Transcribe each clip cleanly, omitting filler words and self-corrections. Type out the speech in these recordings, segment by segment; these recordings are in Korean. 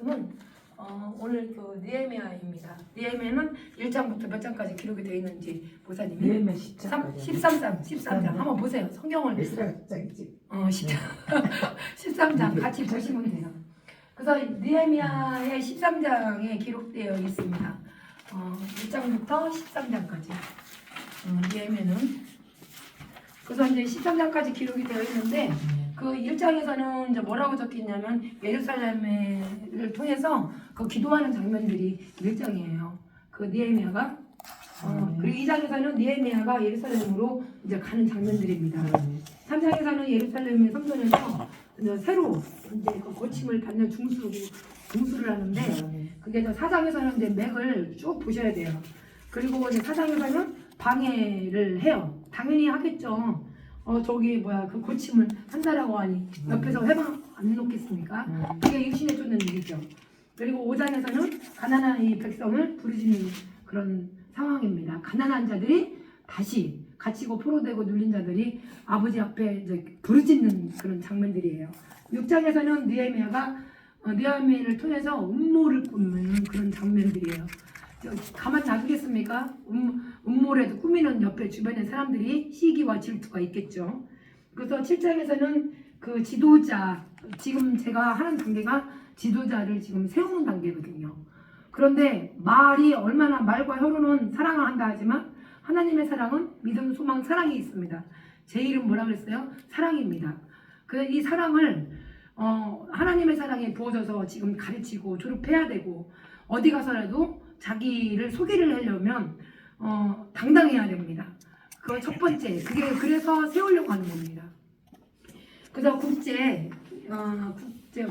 말씀은 오늘 그 느헤미야입니다. 느헤미야는 1장부터 몇 장까지 기록이 되어 있는지 목사님이 느헤미야 10장까지 13장 한번 보세요. 성경을 에스라 10장이지. 13장 같이 보시면 돼요. 그래서 느헤미야의 13장에 기록되어 있습니다. 1장부터 13장까지 느헤미야는 그래서 이제 13장까지 기록이 되어 있는데 그 1장에서는 이제 뭐라고 적혀있냐면 예루살렘을 통해서 그 기도하는 장면들이 1장이에요. 그 느헤미야가 그리고 2장에서는 느헤미야가 예루살렘으로 이제 가는 장면들입니다. 3장에서는 예루살렘의 성전에서 이제 새로 이제 그 고침을 받는 중수를 하는데 그게 4장에서는 이제 맥을 쭉 보셔야 돼요. 그리고 이제 4장에서는 방해를 해요. 당연히 하겠죠. 저기 그 고침을 한다라고 하니 옆에서 회방 안 놓겠습니까? 그게 육신에 쫓는 일이죠. 그리고 5장에서는 가난한 이 백성을 부르짖는 그런 상황입니다. 가난한 자들이 다시 갇히고 포로되고 눌린 자들이 아버지 앞에 이제 부르짖는 그런 장면들이에요. 6장에서는 느헤미야를 통해서 음모를 꾸미는 그런 장면들이에요. 가만 놔두겠습니까? 음모라도 꾸미는 옆에 주변에 사람들이 시기와 질투가 있겠죠. 그래서 7장에서는 그 지도자, 지금 제가 하는 단계가 지도자를 지금 세우는 단계거든요. 그런데 말과 혀로는 사랑을 한다 하지만 하나님의 사랑은 믿음, 소망, 사랑이 있습니다. 제 이름 뭐라 그랬어요? 사랑입니다. 그래서 이 사랑을 하나님의 사랑에 부어져서 지금 가르치고 졸업해야 되고 어디 가서라도 자기를 소개를 하려면 당당해야 됩니다. 그 첫 번째, 그래서 세우려고 하는 겁니다. 그래서 국제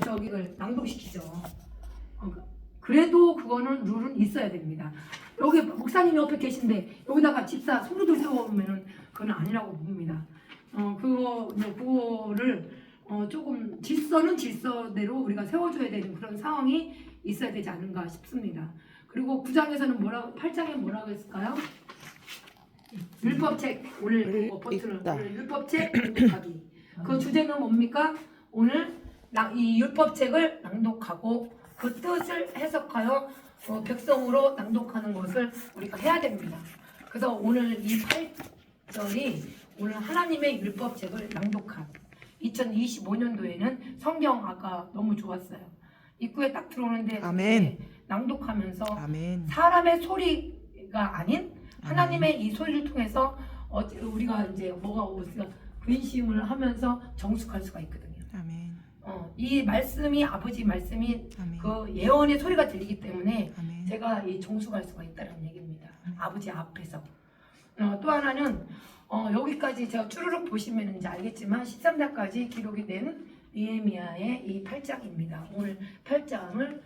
저기를 낭독시키죠. 그래도 그거는 룰은 있어야 됩니다. 여기 목사님 옆에 계신데 여기다가 집사 소루들 세워오면은 그건 아니라고 봅니다. 그거를 조금 질서는 질서대로 우리가 세워줘야 되는 그런 상황이 있어야 되지 않은가 싶습니다. 그리고 9장에서는 8장에 뭐라고 했을까요? 율법책 오늘 율법책 낭독하기. 그 주제는 뭡니까? 오늘 이 율법책을 낭독하고 그 뜻을 해석하여 백성으로 낭독하는 것을 우리가 해야 됩니다. 그래서 오늘 이 8절이 오늘 하나님의 율법책을 낭독한 2025년도에는 성경 아까 너무 좋았어요. 입구에 딱 들어오는데 아멘. 낭독하면서 아멘. 사람의 소리가 아닌 하나님의 이 소리를 통해서 우리가 이제 우리가 근심을 하면서 정숙할 수가 있거든요. 아멘. 이 말씀이 아버지 말씀이 아멘. 그 예언의 소리가 들리기 때문에 아멘. 제가 이 정숙할 수가 있다는 얘기입니다. 아버지 앞에서. 또 하나는 여기까지 제가 쭈루룩 보시면 이제 알겠지만 13장까지 기록이 된 느헤미야의 이 8장입니다. 오늘 8장을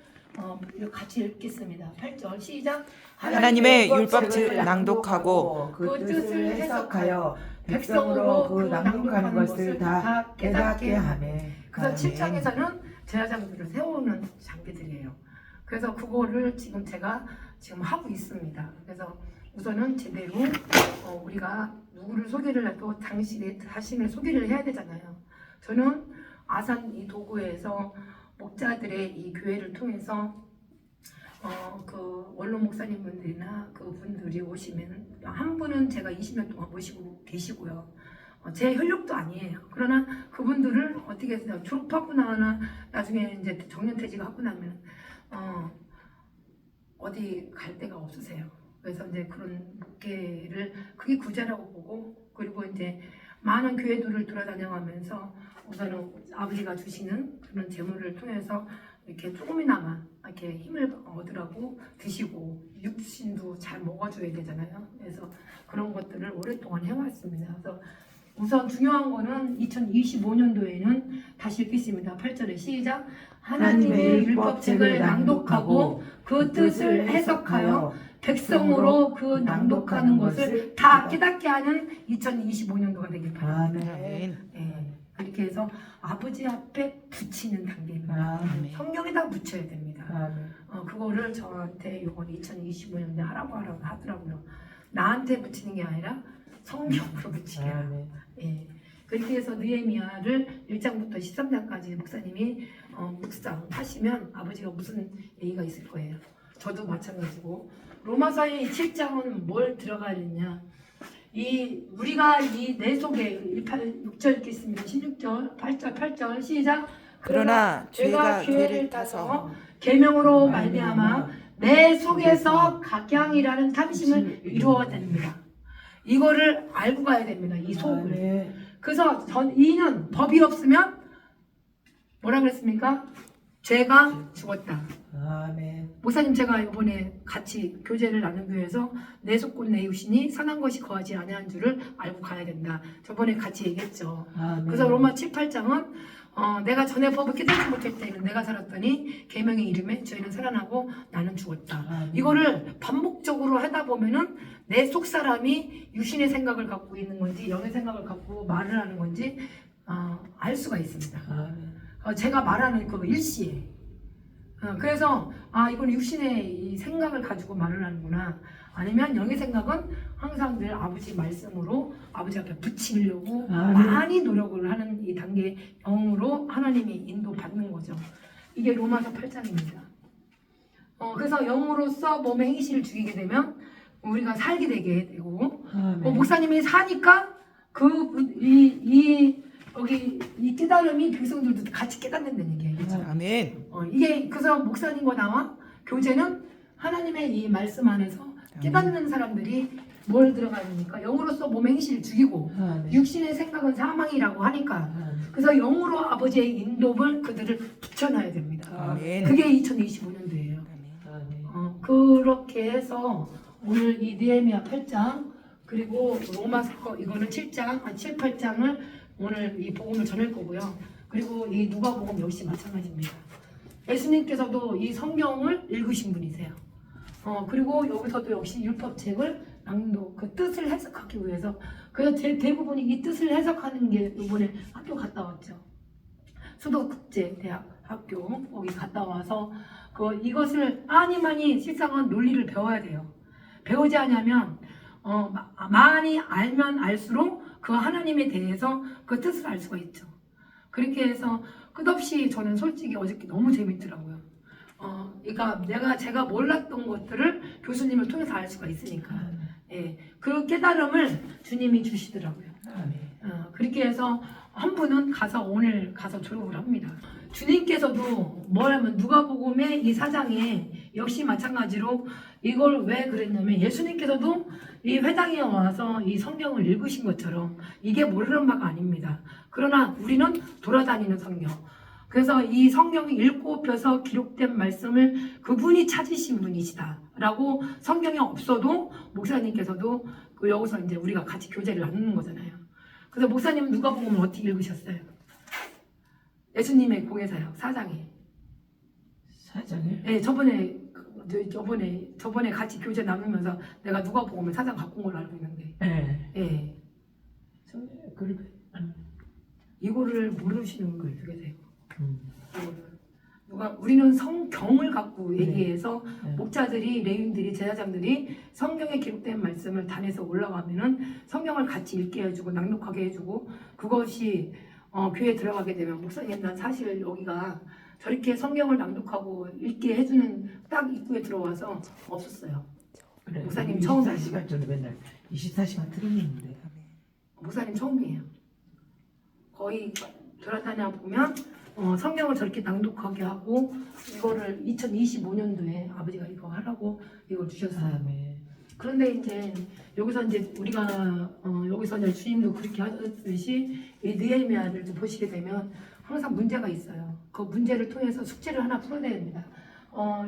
같이 읽겠습니다. 8절 시작. 하나님의 율법책을 낭독하고 그 뜻을 해석하여 백성으로 그 낭독하는 것을 다 깨닫게 하매. 그래서 7장에서는 제사장들을 세우는 장비들이에요. 그래서 그거를 제가 지금 하고 있습니다. 그래서 우선은 제대로 우리가 누구를 소개를 해도 자신을 소개를 해야 되잖아요. 저는 아산 이 도구에서 목자들의 이 교회를 통해서 그 원로 목사님분들이나 그분들이 오시면 한 분은 제가 20년 동안 모시고 계시고요. 제 혈육도 아니에요. 그러나 그분들을 어떻게 해서 졸업하고 나중에 이제 정년퇴직하고 나면 어디 갈 데가 없으세요. 그래서 이제 그런 목회를 그게 구제라고 보고 그리고 이제 많은 교회들을 돌아다녀가면서 우선은 아버지가 주시는 그런 재물을 통해서 이렇게 조금이나마 이렇게 힘을 얻으라고 드시고 육신도 잘 먹어줘야 되잖아요. 그래서 그런 것들을 오랫동안 해왔습니다. 그래서 우선 중요한 거는 2025년도에는 다시 읽겠습니다. 8절에 시작. 하나님의 율법책을 낭독하고 그 뜻을 해석하여 백성으로 그 낭독하는 것을 다 깨닫게 하는 2025년도가 되길 바랍니다. 아멘. 네, 그렇게 해서 아버지 앞에 붙이는 단계입니다. 아멘. 성경에다 붙여야 됩니다. 그거를 저한테 이번 2025년에 하라고 하더라고요. 나한테 붙이는 게 아니라 성경으로 붙이게. 예. 그렇게 해서 느헤미야를 1장부터 13장까지 목사님이 묵상하시면 아버지가 무슨 얘기가 있을 거예요. 저도 마찬가지고 로마서의 7장은 뭘 들어가야 되냐, 우리가 이 내 속에 6절 읽겠습니다. 16절 8절 시작. 그러나 죄가 죄를 타서 계명으로 말미암아 내 속에서 각양이라는 탐심을 이루어야 됩니다. 이거를 알고 가야 됩니다. 이 속을. 네. 그래서 이는 법이 없으면 뭐라 그랬습니까? 죄가 죽었다. 아멘. 목사님, 제가 이번에 같이 교제를 나누기 위해서 내 속곧 내 육신이 선한 것이 거하지 아니한 줄을 알고 가야 된다. 저번에 같이 얘기했죠. 아멘. 그래서 로마 7, 8장은 내가 전에 법을 깨닫지 못할 때는 내가 살았더니 계명의 이름에 저희는 살아나고 나는 죽었다. 아멘. 이거를 반복적으로 하다 보면은 내 속 사람이 육신의 생각을 갖고 있는 건지 영의 생각을 갖고 말을 하는 건지 알 수가 있습니다. 아멘. 제가 말하는 그 일시에 그래서 이건 육신의 이 생각을 가지고 말을 하는구나, 아니면 영의 생각은 항상 늘 아버지 말씀으로 아버지 앞에 붙이려고 많이 노력을 하는 이 단계, 영으로 하나님이 인도받는 거죠. 이게 로마서 8장입니다. 그래서 영으로서 몸의 행실을 죽이게 되면 우리가 살게 되게 되고, 목사님이 사니까 여기 이 깨달음이 백성들도 같이 깨닫는다는 얘기예요. 그렇죠? 아멘. 이게 그래서 목사님과 나와 교제는 하나님의 이 말씀 안에서 깨닫는 사람들이 뭘 들어가니까 영으로서 몸의 행실을 죽이고 아멘. 육신의 생각은 사망이라고 하니까 아멘. 그래서 영으로 아버지의 인도를 그들을 붙여놔야 됩니다. 아멘. 그게 2025년도예요. 아멘. 그렇게 해서 오늘 이 느헤미야 8장 그리고 로마서 이거는 7장, 7, 8장을 오늘 이 복음을 전할 거고요. 그리고 이 누가복음 역시 마찬가지입니다. 예수님께서도 이 성경을 읽으신 분이세요. 그리고 여기서도 역시 율법책을 낭독, 그 뜻을 해석하기 위해서, 그래서 대부분이 이 뜻을 해석하는 게 이번에 학교 갔다 왔죠. 수도국제대학 학교 거기 갔다 와서 이것을 많이 실상은 논리를 배워야 돼요. 배우지 않으면 많이 알면 알수록 그 하나님에 대해서 그 뜻을 알 수가 있죠. 그렇게 해서 끝없이 저는 솔직히 어저께 너무 재밌더라고요. 그러니까 제가 몰랐던 것들을 교수님을 통해서 알 수가 있으니까. 예, 그 깨달음을 주님이 주시더라고요. 그렇게 해서 한 분은 오늘 가서 졸업을 합니다. 주님께서도 뭐라면 누가복음의 이 4장에 역시 마찬가지로 이걸 왜 그랬냐면 예수님께서도 이 회당에 와서 이 성경을 읽으신 것처럼 이게 모르는 바가 아닙니다. 그러나 우리는 돌아다니는 성경. 그래서 이 성경이 읽고 펴서 기록된 말씀을 그분이 찾으신 분이시다라고 성경에 없어도 목사님께서도 여기서 이제 우리가 같이 교제를 나누는 거잖아요. 그래서 목사님은 누가복음을 어떻게 읽으셨어요? 예수님의 공예사역 4장에. 4장에? 네, 저번에 같이 교제 나누면서 내가 누가복음을 4장 갖고 온 걸로 알고 있는데. 네. 예. 이거를 모르시는 걸 어떻게 돼요? 우리는 성경을 갖고 얘기해서 목자들이, 레위인들이, 제사장들이 성경에 기록된 말씀을 단에서 올라가면은 성경을 같이 읽게 해주고 낭독하게 해주고, 그것이 교회에 들어가게 되면 목사님, 난 사실 여기가 저렇게 성경을 낭독하고 읽게 해주는 딱 입구에 들어와서 없었어요. 그래, 목사님 처음 24시간 전에 맨날 24시간 틀었는데. 목사님 처음이에요. 거의 돌아다녀 보면 성경을 저렇게 낭독하게 하고, 이거를 2025년도에 아버지가 이거 하라고 이걸 주셨어요. 그런데 이제 여기서 이제 우리가 여기서 이제 주님도 그렇게 하듯이 이 느헤미야를 보시게 되면 항상 문제가 있어요. 그 문제를 통해서 숙제를 하나 풀어내야 됩니다.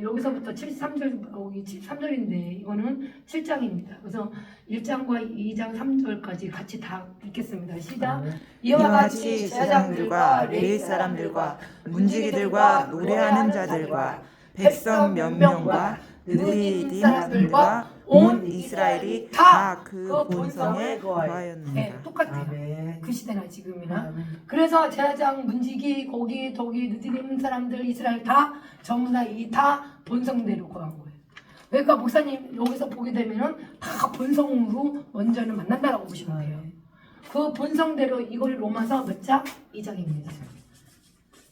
여기서부터 73절인데 이거는 7장입니다. 그래서 1장과 2장 3절까지 같이 다 읽겠습니다. 시작. 이와 같이 제사장들과 레위 사람들과 문지기들과 노래하는 자들과 백성 몇 명과 느리딘 사람들과 온 이스라엘이 다 그 본성에 거하였느니라. 네, 똑같아요. 그 시대나 지금이나. 그래서 제사장, 문지기, 거기 느디님 사람들, 이스라엘 다 전부 다 본성대로 거한 거예요. 그러니까 목사님 여기서 보게 되면은 다 본성으로 먼저는 만난다라고 보시면 돼요. 그 본성대로 이걸 로마서 몇 장? 2장입니다.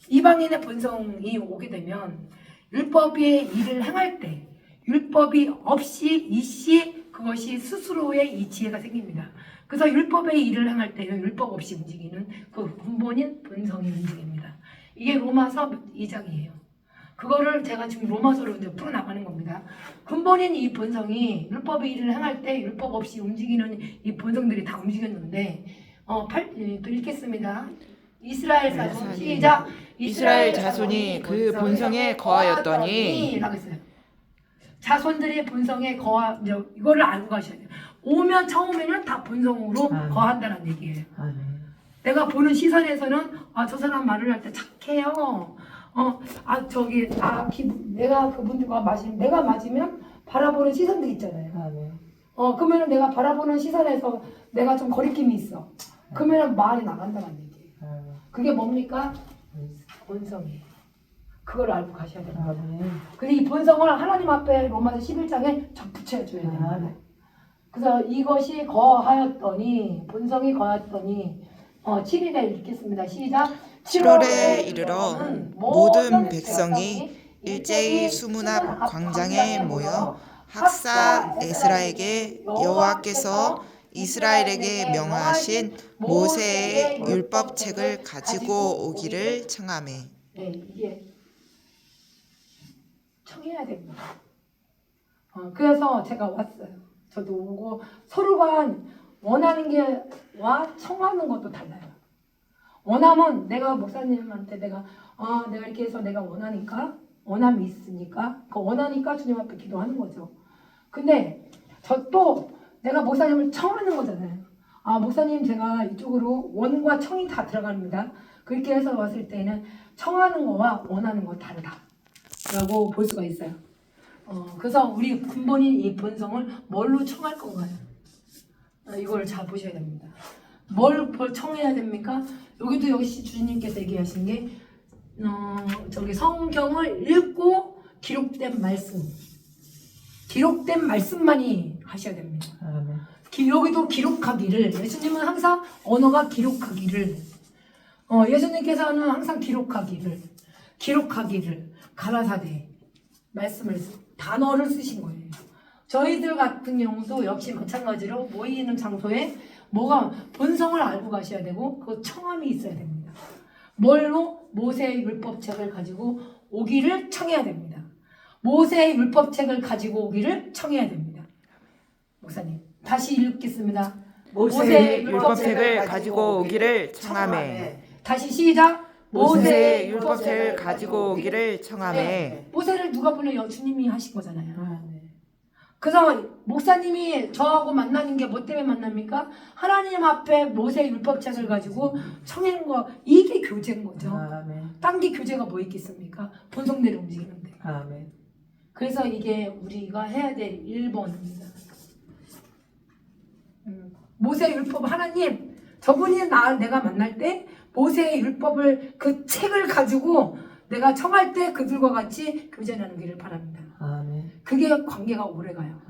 이방인의 본성이 오게 되면 율법의 일을 행할 때 율법이 없이 이씨 그것이 스스로의 이 지혜가 생깁니다. 그래서 율법의 일을 행할 때는 율법 없이 움직이는 그 근본인 본성이 움직입니다. 이게 로마서 2장이에요. 그거를 제가 지금 로마서로 이제 풀어나가는 겁니다. 근본인 이 본성이 율법의 일을 행할 때 율법 없이 움직이는 이 본성들이 다 움직였는데 또 읽겠습니다. 이스라엘 자손 시작. 이스라엘 자손이 그 본성에 거하였더니 라고 했어요. 자손들의 본성에 이거를 알고 가셔야 돼요. 오면 처음에는 다 본성으로 거한다는 얘기예요. 내가 보는 시선에서는 저 사람 말을 할 때 착해요. 내가 그분들과 내가 맞으면 바라보는 시선들 있잖아요. 그러면은 내가 바라보는 시선에서 내가 좀 거리낌이 있어. 그러면은 말이 나간다는 얘기예요. 그게 뭡니까? 본성이에요. 그걸 알고 가셔야 됩니다. 근데 이 본성을 하나님 앞에 로마서 11장에 접붙여 줘야 됩니다. 그래서 이것이 거하였더니 본성이 거하였더니 7일에 읽겠습니다. 시작. 7월에 이르러 모든 백성이 일제히 수문앞 광장에 모여 학사 에스라에게 여호와께서 이스라엘에게 명하신 모세의 율법책을 가지고 오기를 청하매. 네, 이게 청해야 됩니다. 그래서 제가 왔어요. 저도 오고 서로가 원하는 게와 청하는 것도 달라요. 원함은 내가 목사님한테 내가 이렇게 해서 내가 원하니까 원함이 있으니까 그 원하니까 주님 앞에 기도하는 거죠. 근데 저 또 내가 목사님을 청하는 거잖아요. 목사님 제가 이쪽으로 원과 청이 다 들어갑니다. 그렇게 해서 왔을 때는 청하는 거와 원하는 거 다르다라고 볼 수가 있어요. 그래서 우리 근본인 이 본성을 뭘로 청할 건가요? 이걸 잘 보셔야 됩니다. 뭘 청해야 됩니까? 여기도 역시 주님께서 얘기하신 게 저기 성경을 읽고 기록된 말씀만이 하셔야 됩니다. 여기도 기록하기를 예수님은 항상 언어가 기록하기를 예수님께서는 항상 기록하기를 가라사대 말씀을 단어를 쓰신 거예요. 저희들 같은 경우도 역시 마찬가지로 모이는 장소에 뭐가 본성을 알고 가셔야 되고 그 청함이 있어야 됩니다. 뭘로? 모세의 율법책을 가지고 오기를 청해야 됩니다. 모세의 율법책을 가지고 오기를 청해야 됩니다. 목사님 다시 읽겠습니다. 모세의 율법책을 가지고 오기를 청하매. 다시 시작. 모세의 율법책을 가지고 오기를 청하매. 모세를 누가 보내요? 주님이 하신 거잖아요. 그래서 목사님이 저하고 만나는 게 뭐 때문에 만납니까? 하나님 앞에 모세의 율법책을 가지고 청하는 거, 이게 교제인 거죠. 딴 게 교제가 뭐 있겠습니까? 본성대로 움직이는데. 그래서 이게 우리가 해야 될 1번입니다. 모세의 율법, 하나님 저분이 내가 만날 때 모세의 율법을 그 책을 가지고 내가 청할 때 그들과 같이 교제하기를 바랍니다. 그게 관계가 오래가요.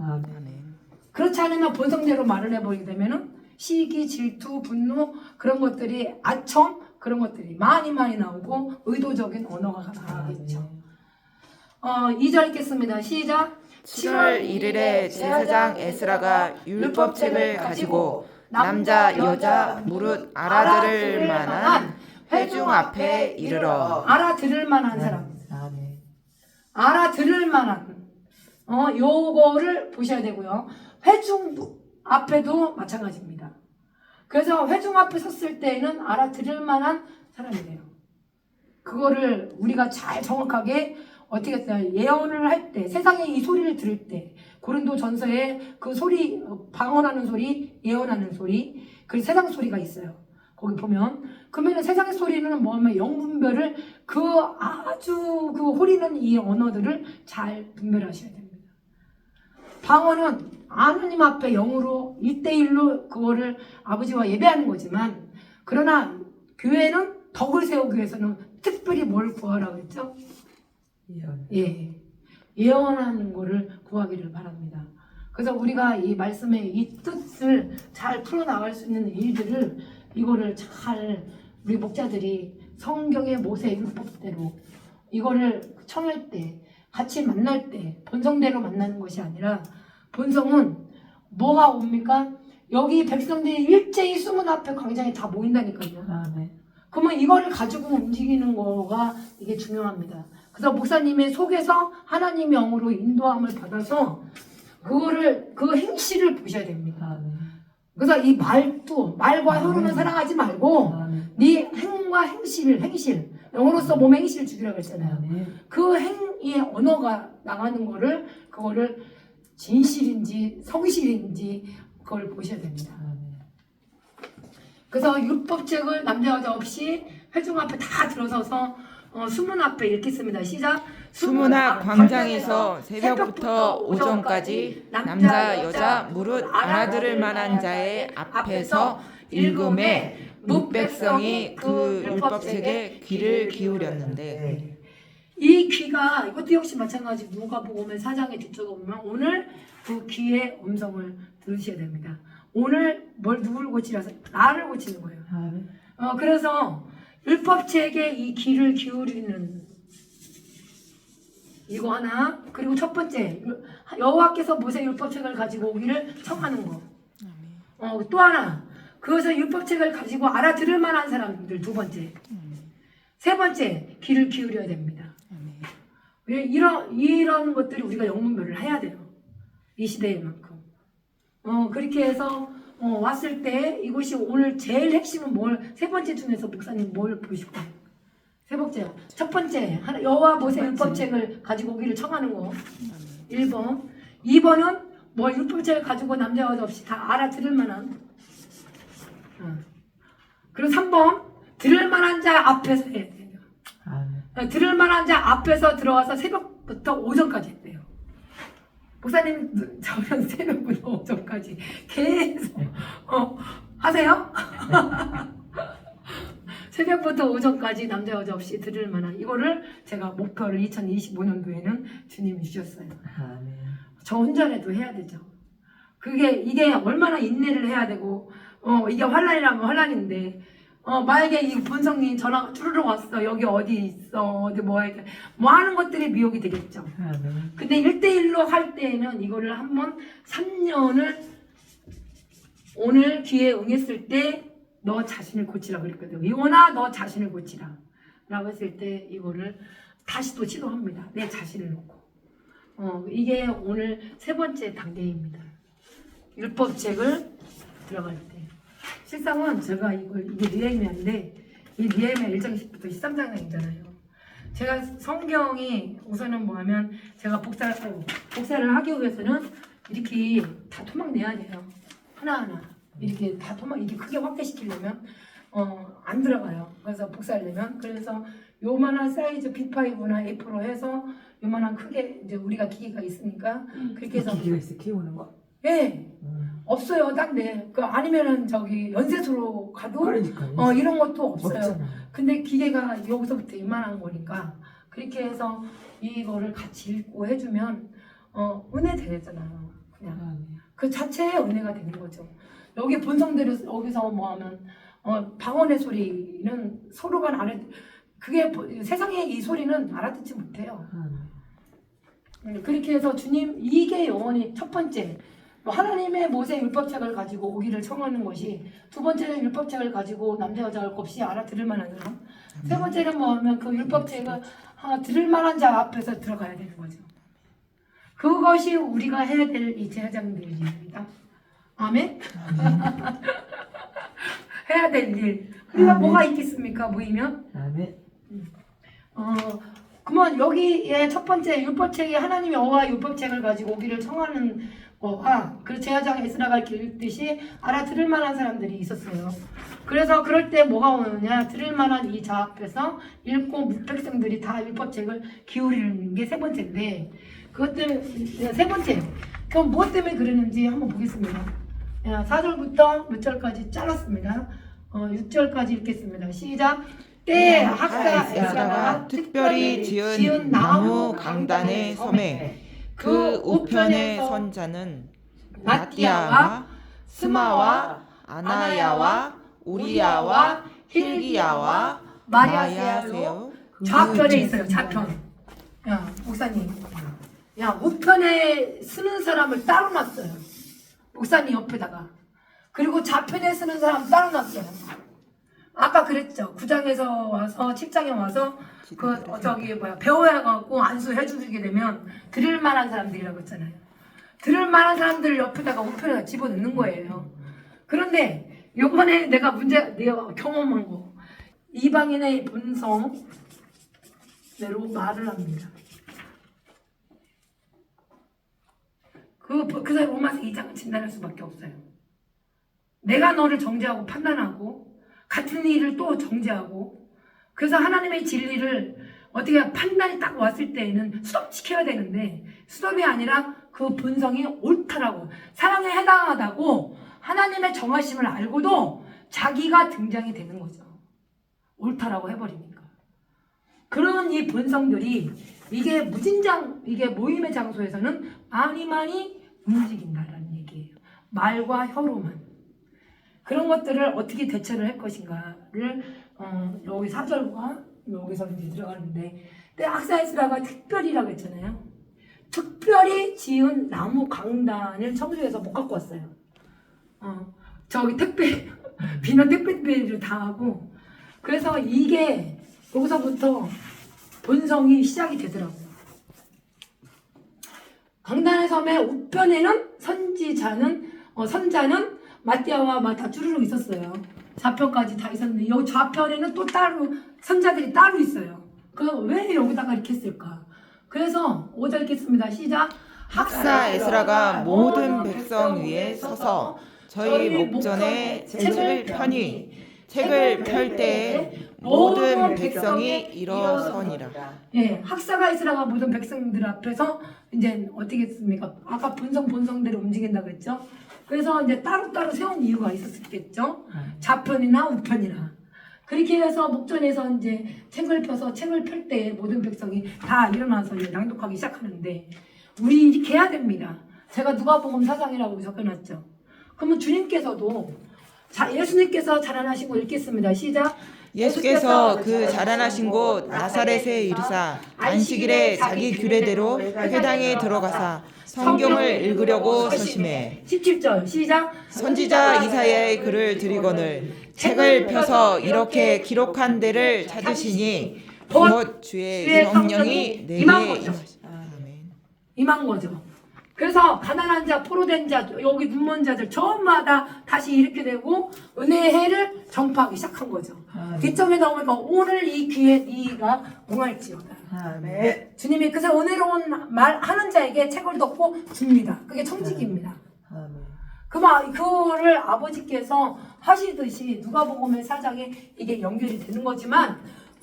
그렇지 않으면 본성대로 말을 해버리게 되면은 시기, 질투, 분노 그런 것들이 아첨 그런 것들이 많이 나오고 의도적인 언어가 나가겠죠. 2절 읽겠습니다. 시작. 7월 1일에 제사장 에스라가 율법책을 가지고 남자 여자 무릇 알아들을 만한 회중 앞에 이르러. 알아들을 만한 사람. 알아들을 만한 요거를 보셔야 되고요. 회중 앞에도 마찬가지입니다. 그래서 회중 앞에 섰을 때에는 알아들을 만한 사람이 돼요. 그거를 우리가 잘 정확하게 어떻게 했어요? 예언을 할 때, 세상에 이 소리를 들을 때, 고린도 전서에 그 소리, 방언하는 소리, 예언하는 소리, 그 세상 소리가 있어요. 거기 보면. 그러면 세상의 소리는 뭐냐면 영분별을 아주 호리는 이 언어들을 잘 분별하셔야 됩니다. 방언은 하나님 앞에 영으로 1대1로 그거를 아버지와 예배하는 거지만, 그러나 교회는 덕을 세우기 위해서는 특별히 뭘 구하라고 했죠? 예언하는 거를 구하기를 바랍니다. 그래서 우리가 이 말씀의 이 뜻을 잘 풀어나갈 수 있는 일들을 이거를 잘 우리 목자들이 성경의 모세 율법대로 이거를 청할 때 같이 만날 때 본성대로 만나는 것이 아니라 본성은 뭐가 옵니까? 여기 백성들이 일제히 수문 앞에 광장에 다 모인다니까요. 네. 그러면 이거를 가지고 움직이는 거가 이게 중요합니다. 그래서 목사님의 속에서 하나님의 영으로 인도함을 받아서 그거를 그 행실을 보셔야 됩니다. 네. 그래서 이 말도 말과 혀로는 사랑하지 말고 네 행과 행실 영어로서 몸의 행실을 죽이라고 했잖아요. 그 행의 언어가 나가는 거를 그거를 진실인지 성실인지 그걸 보셔야 됩니다. 그래서 율법책을 남자 여자 없이 회중 앞에 다 들어서서 수문 앞에 읽겠습니다. 시작. 수문학 광장에서 새벽부터 오전까지 남자 여자 무릇 알아들을 만한 자의 앞에서 읽음에 뭇백성이 그 율법책에 귀를 기울였는데 이 귀가 이것도 역시 마찬가지 누가복음 4장에 뒤쪽에 보면 오늘 그 귀의 음성을 들으셔야 됩니다. 오늘 누구를 고치라서 나를 고치는 거예요. 그래서 율법책에 이 귀를 기울이는 이거 하나, 그리고 첫 번째 여호와께서 모세 율법책을 가지고 오기를 청하는 거. 또 하나, 그것을 율법책을 가지고 알아들을 만한 사람들. 두 번째, 세 번째 귀를 기울여야 됩니다. 이런 것들이 우리가 영문별을 해야 돼요. 이 시대에만큼. 그렇게 해서 왔을 때 이것이 오늘 제일 핵심은 세 번째 중에서 목사님 뭘 보실 거예요? 세 번째요. 첫 번째, 여호와 모세 율법책을 가지고 오기를 청하는 거. 1번. 2번은 뭐 율법책을 가지고 남자 여자 없이 다 알아들을 만한. 그리고 3번, 들을 만한 자 앞에서 해야 돼요. 들을 만한 자 앞에서 들어와서 새벽부터 오전까지 했대요. 목사님 저는 새벽부터 오전까지 계속 하세요? 새벽부터 오전까지 남자 여자 없이 들을 만한 이거를 제가 목표를 2025년도에는 주님이 주셨어요. 저 혼자라도 해야 되죠. 이게 얼마나 인내를 해야 되고 이게 환란이라면 환란인데 만약에 이 본성이 전화가 쭈르륵 왔어. 여기 어디 있어. 어디 뭐 하는 것들이 미혹이 되겠죠. 근데 1대1로 할 때에는 이거를 한번 3년을 오늘 기회에 응했을 때 너 자신을 고치라고 그랬거든요. 이원아 너 자신을 고치라 라고 했을 때 이거를 다시 또 시도합니다. 내 자신을 놓고 이게 오늘 세 번째 단계입니다. 율법책을 들어갈 때 실상은 제가 이게 느헤미야인데 이 느헤미야 1장 10부터 13장이잖아요. 제가 성경이 우선은 뭐하면 제가 복사를 하기 위해서는 이렇게 다 토막 내야 돼요. 하나하나 이렇게 다 토막 이렇게 크게 확대시키려면 안 들어가요. 그래서 복사하려면 그래서 요만한 사이즈 B5나 A4로 해서 요만한 크게 이제 우리가 기계가 있으니까 그렇게 해서 기계가 있어 키우는 거? 네. 없어요. 딱 네. 아니면은 저기 연세소로 가도 그러니까, 이런 것도 없어요. 없잖아. 근데 기계가 여기서부터 이만한 거니까 그렇게 해서 이거를 같이 읽고 해주면 은혜 되잖아요. 그냥 그 자체의 은혜가 되는 거죠. 여기 본성대로 여기서 뭐하면 방언의 소리는 서로가 그게 세상의 이 소리는 알아듣지 못해요. 그렇게 해서 주님 이게 영원히 첫 번째 하나님의 모세 율법책을 가지고 오기를 청하는 것이 두 번째는 율법책을 가지고 남자 여자 없이 알아들을 만한 사람 세 번째는 뭐하면 그 율법책을 들을 만한 자 앞에서 들어가야 되는 거죠. 그것이 우리가 해야 될 이 제사장들입니다. 아멘? 해야 될 일. 우리가 뭐가 있겠습니까? 모이면? 아멘. 그러면 여기에 첫 번째 율법책이 하나님의 여호와 율법책을 가지고 오기를 청하는 거가 그 제사장 에스라가 읽듯이 알아들을 만한 사람들이 있었어요. 그래서 그럴 때 뭐가 오느냐 들을 만한 이 자 앞에서 읽고 백성들이 다 율법책을 기울이는 게 세 번째인데 그것 때문에 세 번째 그럼 무엇 때문에 그러는지 한번 보겠습니다. 4절부터 몇 절까지 잘랐습니다. 6절까지 읽겠습니다. 시작. 때에 학사 에스라가 특별히 지은 나무 강단의 섬에 그 우편에 선 자는 마띠아와 스마와 아나야와 우리야와 힐기야와 마야세요. 좌편에 있어요. 좌편. 야 목사님, 야 우편에 쓰는 사람을 따로 놨어요. 목사님 옆에다가. 그리고 좌편에 쓰는 사람 따로 놨어요. 아까 그랬죠. 9장에서 와서 7장에 와서 배워야갖고 안수해 주게 되면 들을 만한 사람들이라고 했잖아요. 들을 만한 사람들을 옆에다가 우편에다 집어넣는 거예요. 그런데 요번에 내가 경험한 거, 이방인의 본성대로 말을 합니다. 그 사람 로마서 2장은 진단할 수밖에 없어요. 내가 너를 정죄하고 판단하고 같은 일을 또 정죄하고, 그래서 하나님의 진리를 어떻게 판단이 딱 왔을 때에는 수동시켜야 되는데 수동이 아니라 그 본성이 옳다라고, 사랑에 해당하다고 하나님의 정하심을 알고도 자기가 등장이 되는 거죠. 옳다라고 해버리니까. 그런 이 본성들이 이게 이게 모임의 장소에서는 많이 움직인다라는 얘기예요. 말과 혀로만. 그런 것들을 어떻게 대처를 할 것인가를 여기 4절과 여기서 이제 들어가는데, 근데 학사에스라가 특별히라고 했잖아요. 특별히 지은 나무 강단을 청주에서 못 갖고 왔어요. 저기 비는 택배를 다 하고, 그래서 이게 여기서부터 본성이 시작이 되더라고요. 강단의 섬의 우편에는 선자는 마띠아와 다 쭈루룩 있었어요. 좌편까지 다 있었는데 여기 좌편에는 또 따로 선자들이 따로 있어요. 그래서 왜 여기다가 이렇게 했을까? 그래서 5절 읽겠습니다. 시작. 학사 에스라가 모든 백성 위에 서서 저희 목전에 책을 펴니 책을 펼 때에 모든 백성이 일어서니라. 예, 학사가 에스라가 모든 백성들 앞에서 이제 어떻게 했습니까? 아까 본성대로 움직인다고 했죠. 그래서 이제 따로따로 세운 이유가 있었겠죠. 좌편이나 우편이나. 그렇게 해서 목전에서 이제 책을 펴서 책을 펼 때 모든 백성이 다 일어나서 이제 낭독하기 시작하는데, 우리 이렇게 해야 됩니다. 제가 누가복음 4장이라고 적어놨죠. 그러면 주님께서도 예수님께서 자라나신 곳 읽겠습니다. 시작. 예수께서 그 자라나신 곳 나사렛에 이르사 안식일에 자기 규례대로 회당에 들어가사 성경을 읽으려고 서심해 17절 시작. 선지자 이사야의 글을 드리거늘 책을 펴서 이렇게 기록한 데를 찾으시니 곧 주의 성령이 내게 임한 거죠. 그래서 가난한 자, 포로된 자, 여기 눈먼 자들 저마다 다시 이렇게 되고 은혜의 해를 전파하기 시작한 거죠. 뒷점에 나오니까 오늘 이 귀에 네가 응할지어다. 아멘. 주님이 그래서 은혜로운 말 하는 자에게 책을 덮고 줍니다. 그게 청지기입니다. 그거를 아버지께서 하시듯이 누가복음의 4장에 이게 연결이 되는 거지만,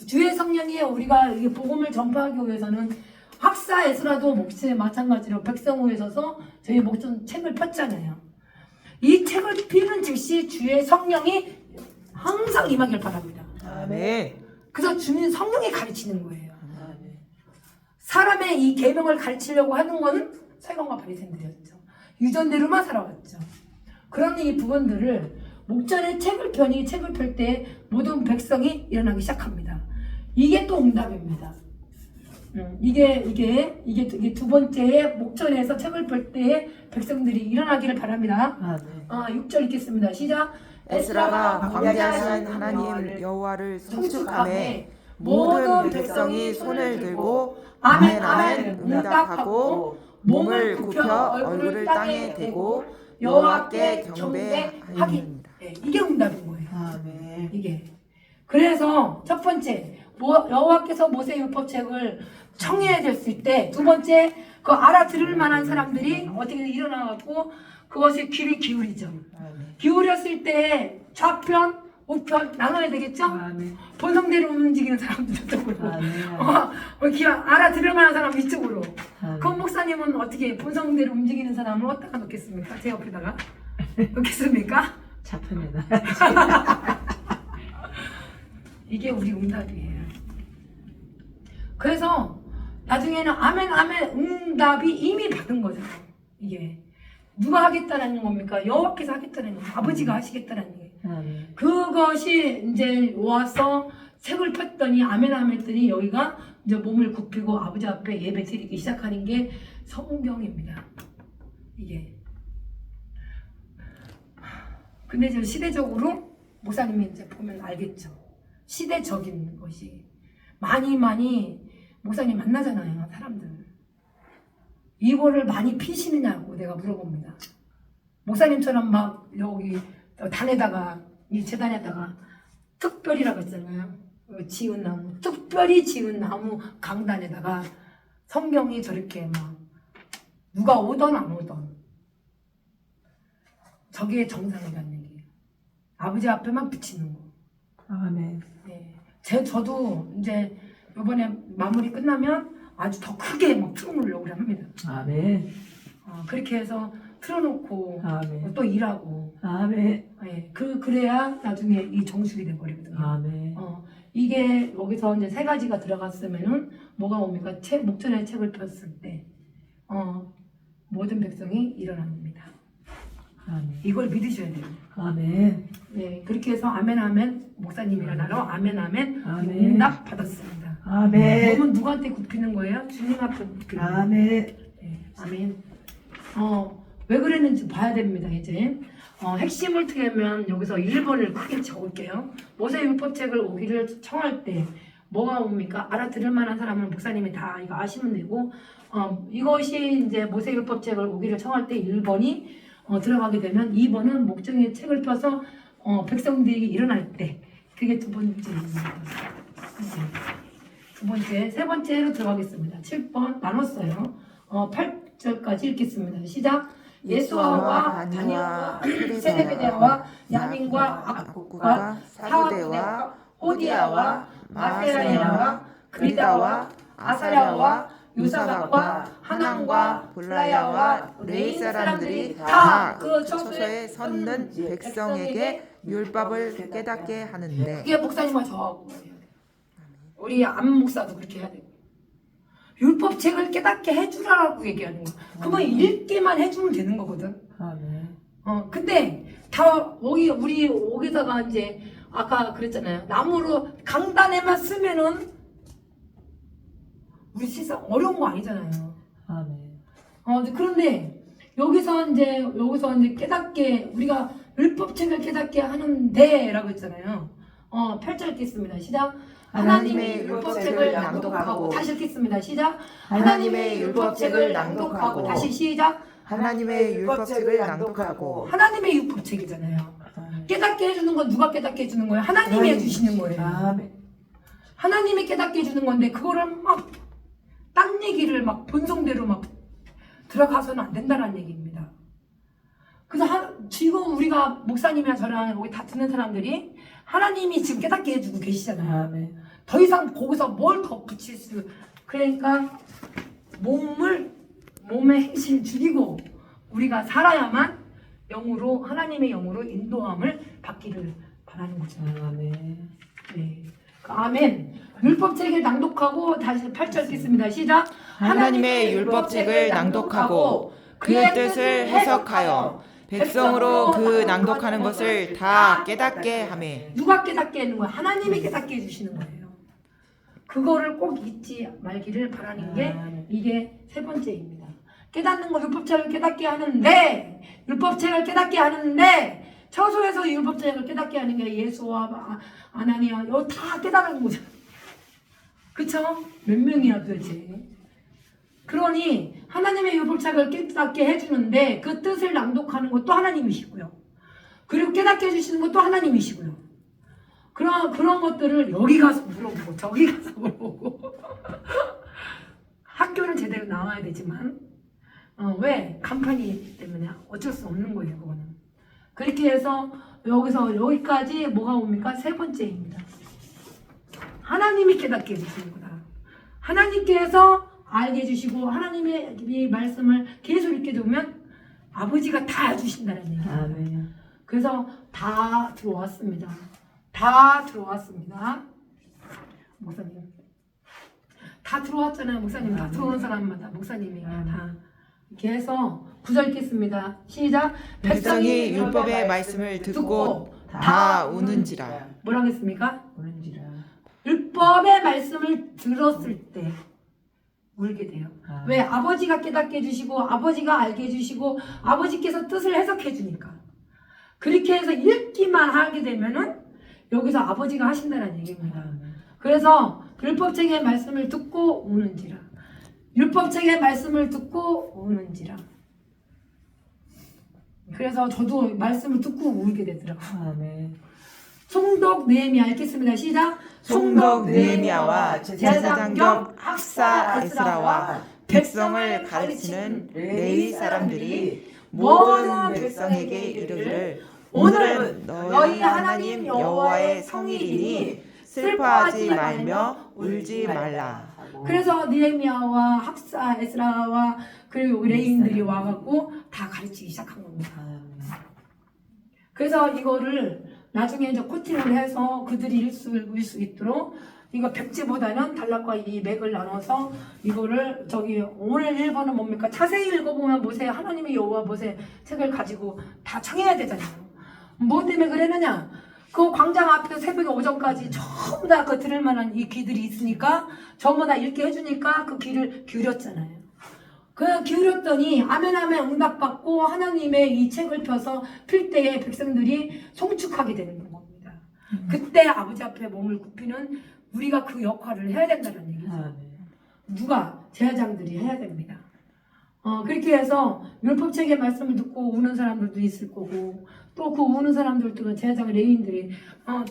주의 성령이 우리가 이 복음을 전파하기 위해서는 학사 에스라도 목시에 마찬가지로 백성후에 서서 저희 목전 책을 폈잖아요. 이 책을 피는 즉시 주의 성령이 항상 임하길 바랍니다. 아멘. 그래서 주님 성령이 가르치는 거예요. 사람의 이 계명을 가르치려고 하는 거는 서기관과 바리새인들이었죠. 유전대로만 살아왔죠. 그런 이 부분들을 목전에 책을 펼 때 모든 백성이 일어나기 시작합니다. 이게 또 응답입니다. 이게 두 번째에 목전에서 책을 펼 때에 백성들이 일어나기를 바랍니다. 6절 읽겠습니다. 시작. 에스라가 광대하신 하나님 여호와를 송축하매 모든 백성이 손을 들고 아멘 아멘 응답하고 몸을 굽혀 얼굴을 땅에 대고 여호와께 경배하니라. 이게 응답인 거예요. 아멘. 이게. 그래서 첫 번째 여호와께서 모세 율법책을 청해야 됐을 때, 두 번째 그 알아들을 만한 사람들이 어떻게 일어나갖고 그것에 귀를 기울이죠. 기울였을 때 좌편, 우편 나눠야 되겠죠? 본성대로 움직이는 사람들 이쪽으로, 알아들을 만한 사람 이쪽으로. 그 목사님은 어떻게 본성대로 움직이는 사람을 어디다가 놓겠습니까? 제 옆에다가 놓겠습니까? 좌편에다. 이게 우리 응답이에요. 그래서 나중에는 아멘 아멘 응답이 이미 받은 거죠. 이게 누가 하겠다는 겁니까? 여호와께서 하겠다는 겁니다. 아버지가 하시겠다는 얘기예요. 아멘. 그것이 이제 와서 책을 폈더니 아멘 했더니 여기가 이제 몸을 굽히고 아버지 앞에 예배 드리기 시작하는 게 성경입니다. 이게. 근데 저 시대적으로 목사님이 이제 보면 알겠죠. 시대적인 것이 많이 목사님 만나잖아요, 사람들. 이거를 많이 피시느냐고 내가 물어봅니다. 목사님처럼 막 여기 단에다가 이 재단에다가 특별히라고 했잖아요. 지은 나무, 특별히 지은 나무 강단에다가 성경이 저렇게 막 누가 오던 안 오던 저게 정상이라는 얘기예요. 아버지 앞에만 붙이는 거. 아멘. 네. 저도 이제 이번에 마무리 끝나면 아주 더 크게 막 틀어놓으려고 합니다. 아멘. 그렇게 해서 틀어놓고 아멘. 또 일하고. 아멘. 네. 그래야 나중에 이 정수리 돼버리거든요. 아멘. 이게 여기서 이제 세 가지가 들어갔으면은 뭐가 옵니까? 목전에 책을 폈을 때, 모든 백성이 일어납니다. 아멘. 이걸 믿으셔야 돼요. 아멘. 네, 그렇게 해서 아멘 목사님이라 나로 아멘 아멘. 응답 받았습니다. 아멘. 몸은 누구한테 굽히는 거예요? 주님 앞에 굽히는 거예요. 아멘. 네, 아멘. 왜 그랬는지 봐야 됩니다. 이제 핵심을 트면 여기서 1번을 크게 적을게요. 모세율법책을 오기를 청할 때 뭐가 옵니까? 알아들을 만한 사람은 목사님이 다 이거 아시면 되고, 이것이 이제 모세율법책을 오기를 청할 때 1번이 들어가게 되면 2번은 목정의 책을 펴서 백성들이 일어날 때, 그게 두 번째입니다. 두 번째, 세 번째로 들어가겠습니다. 7번 나눴어요. 8절까지 읽겠습니다. 시작. 예수아와 다니엘과 세레베데아와 야민과 악국과 사우데와 호디아와 마세라야와 그리다와 아사랴와 요사박과 하난과 블라야와 레이 사람들이 다 그 처소에 섰는 백성에게 율법을 깨닫게 하는데. 그게 목사님과 저하고 우리 안 목사도 그렇게 해야 되고 율법책을 깨닫게 해주라고 얘기하는 거야. 그러면 읽기만 해주면 되는 거거든. 아멘. 근데 다 우리 여기다가 이제 아까 그랬잖아요. 나무로 강단에만 쓰면은 우리 실상 어려운 거 아니잖아요. 아멘. 그런데 여기서 이제 깨닫게 우리가 율법책을 깨닫게 하는데라고 했잖아요. 8절 읽겠습니다. 시작. 하나님의 율법책을 낭독하고 다시 읽겠습니다. 시작. 하나님의 율법책을 낭독하고 다시 시작. 하나님의 율법책을 낭독하고. 하나님의 율법책이잖아요. 깨닫게 해주는 건 누가 깨닫게 해주는 거예요? 하나님이 해주시는 거예요. 아멘. 하나님이 깨닫게 해주는 건데 그거를 막 딴 얘기를 막 본성대로 막 들어가서는 안 된다는 얘기입니다. 그래서 지금 우리가 목사님이랑 저랑 여기 다 듣는 사람들이 하나님이 지금 깨닫게 해주고 계시잖아요. 아멘. 더 이상 거기서 뭘 더 붙일 수, 그러니까 몸의 행실 죽이고 우리가 살아야만 영으로, 하나님의 영으로 인도함을 받기를 바라는 거죠. 아멘. 네. 아멘. 율법책을 낭독하고 다시 8절 읽겠습니다. 시작. 하나님의 율법책을 낭독하고 그의 뜻을 해석하여 백성으로 그 낭독하는 것을 다 깨닫게 하매. 누가 깨닫게 하는 거야? 하나님이 깨닫게 해주시는 거예요. 그거를 꼭 잊지 말기를 바라는 게 이게 세 번째입니다. 깨닫는 거 율법책을 깨닫게 하는데 처소에서 율법책을 깨닫게 하는 게 예수와 아나니아 이거 다 깨달은 거죠. 그쵸? 몇 명이야 도대체. 그러니 하나님의 율법책을 깨닫게 해주는데 그 뜻을 낭독하는 것도 하나님이시고요. 그리고 깨닫게 해주시는 것도 하나님이시고요. 그런 것들을 여기 가서 물어보고 저기 가서 물어보고 학교는 제대로 나와야 되지만 왜? 간판이 때문에 어쩔 수 없는 거예요. 그거는. 그렇게 해서 여기서 여기까지 뭐가 옵니까? 세 번째입니다. 하나님이 깨닫게 해주시는 거다. 하나님께서 알게 해주시고 하나님의 이 말씀을 계속 읽게 되면 아버지가 다 해주신다는 얘기예요. 아멘. 그래서 다 들어왔습니다. 다 들어왔습니다. 목사님. 다 들어왔잖아요. 목사님. 다 들어오는 사람마다 목사님이 다. 이렇게 해서 9절 읽겠습니다. 시작. 백성이 율법의 말씀을 듣고 다 우는지라. 뭐라 하겠습니까? 우는지라. 율법의 말씀을 들었을 때 울게 돼요. 아. 왜? 아버지가 깨닫게 해주시고 아버지가 알게 해주시고 아버지께서 뜻을 해석해 주니까. 그렇게 해서 읽기만 하게 되면은 여기서 아버지가 하신다는 얘기입니다. 그래서 율법책의 말씀을 듣고 우는지라. 율법책의 말씀을 듣고 우는지라. 그래서 저도 말씀을 듣고 울게 되더라고요. 아멘. 총독 느헤미야 읽겠습니다. 시작. 총독 느헤미야와 제사장 겸 학사 에스라와 백성을 가르치는 레위 사람들이 모든 백성에게 이르기를 오늘은 너희 하나님 여호와의 성일이니 슬퍼하지 말며 울지 말라. 그래서 느헤미야와 학사 에스라와 그리고 레위인들이 와갖고 다 가르치기 시작한 겁니다. 그래서 이거를 나중에 이제 코팅을 해서 그들이 읽을 수 있도록 이거 백지보다는 단락과 이 맥을 나눠서 이거를 저기 오늘 1번은 뭡니까? 자세히 읽어보면 모세 하나님의 여호와 모세 책을 가지고 다 청해야 되잖아요. 뭐 때문에 그랬느냐? 그 광장 앞에서 새벽에 오전까지 전부 다 그 들을 만한 이 귀들이 있으니까 전부 다 읽게 해주니까 그 귀를 기울였잖아요. 그 기울였더니 아멘 아멘 응답받고 하나님의 이 책을 펴서 필 때에 백성들이 송축하게 되는 겁니다. 그때 아버지 앞에 몸을 굽히는 우리가 그 역할을 해야 된다는 얘기죠. 누가? 제사장들이 해야 됩니다. 그렇게 해서 율법책의 말씀을 듣고 우는 사람들도 있을 거고 또 그 우는 사람들도 제사장 레위인들이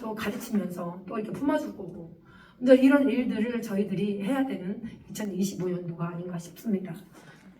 또 가르치면서 또 이렇게 품어줄 거고 이제 이런 일들을 저희들이 해야 되는 2025년도가 아닌가 싶습니다.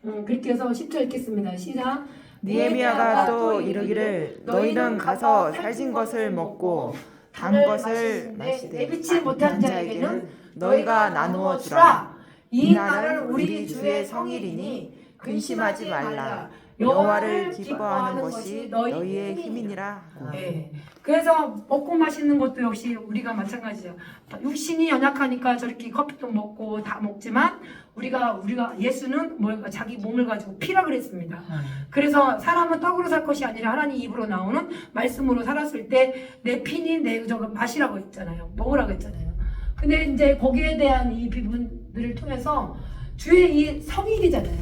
그렇게 해서 10절 읽겠습니다. 시작. 느헤미야가 또 이르기를 너희는 가서 살진 것을 먹고 단 것을 마시되 내비치 못한 자에게는 너희가 나누어 주라. 이 날은 우리 주의 성일이니 근심하지 말라. 여호와를 기뻐하는 것이 너희의 힘이니라. 네. 그래서 먹고 마시는 것도 역시 우리가 마찬가지죠. 육신이 연약하니까 저렇게 커피도 먹고 다 먹지만 우리가 예수는 뭘 자기 몸을 가지고 피라 그랬습니다. 그래서 사람은 떡으로 살 것이 아니라 하나님 입으로 나오는 말씀으로 살았을 때 내 피니 내 저거 마시라고 했잖아요. 먹으라고 했잖아요. 근데 이제 거기에 대한 이 부분들을 통해서 주의 이 성일이잖아요.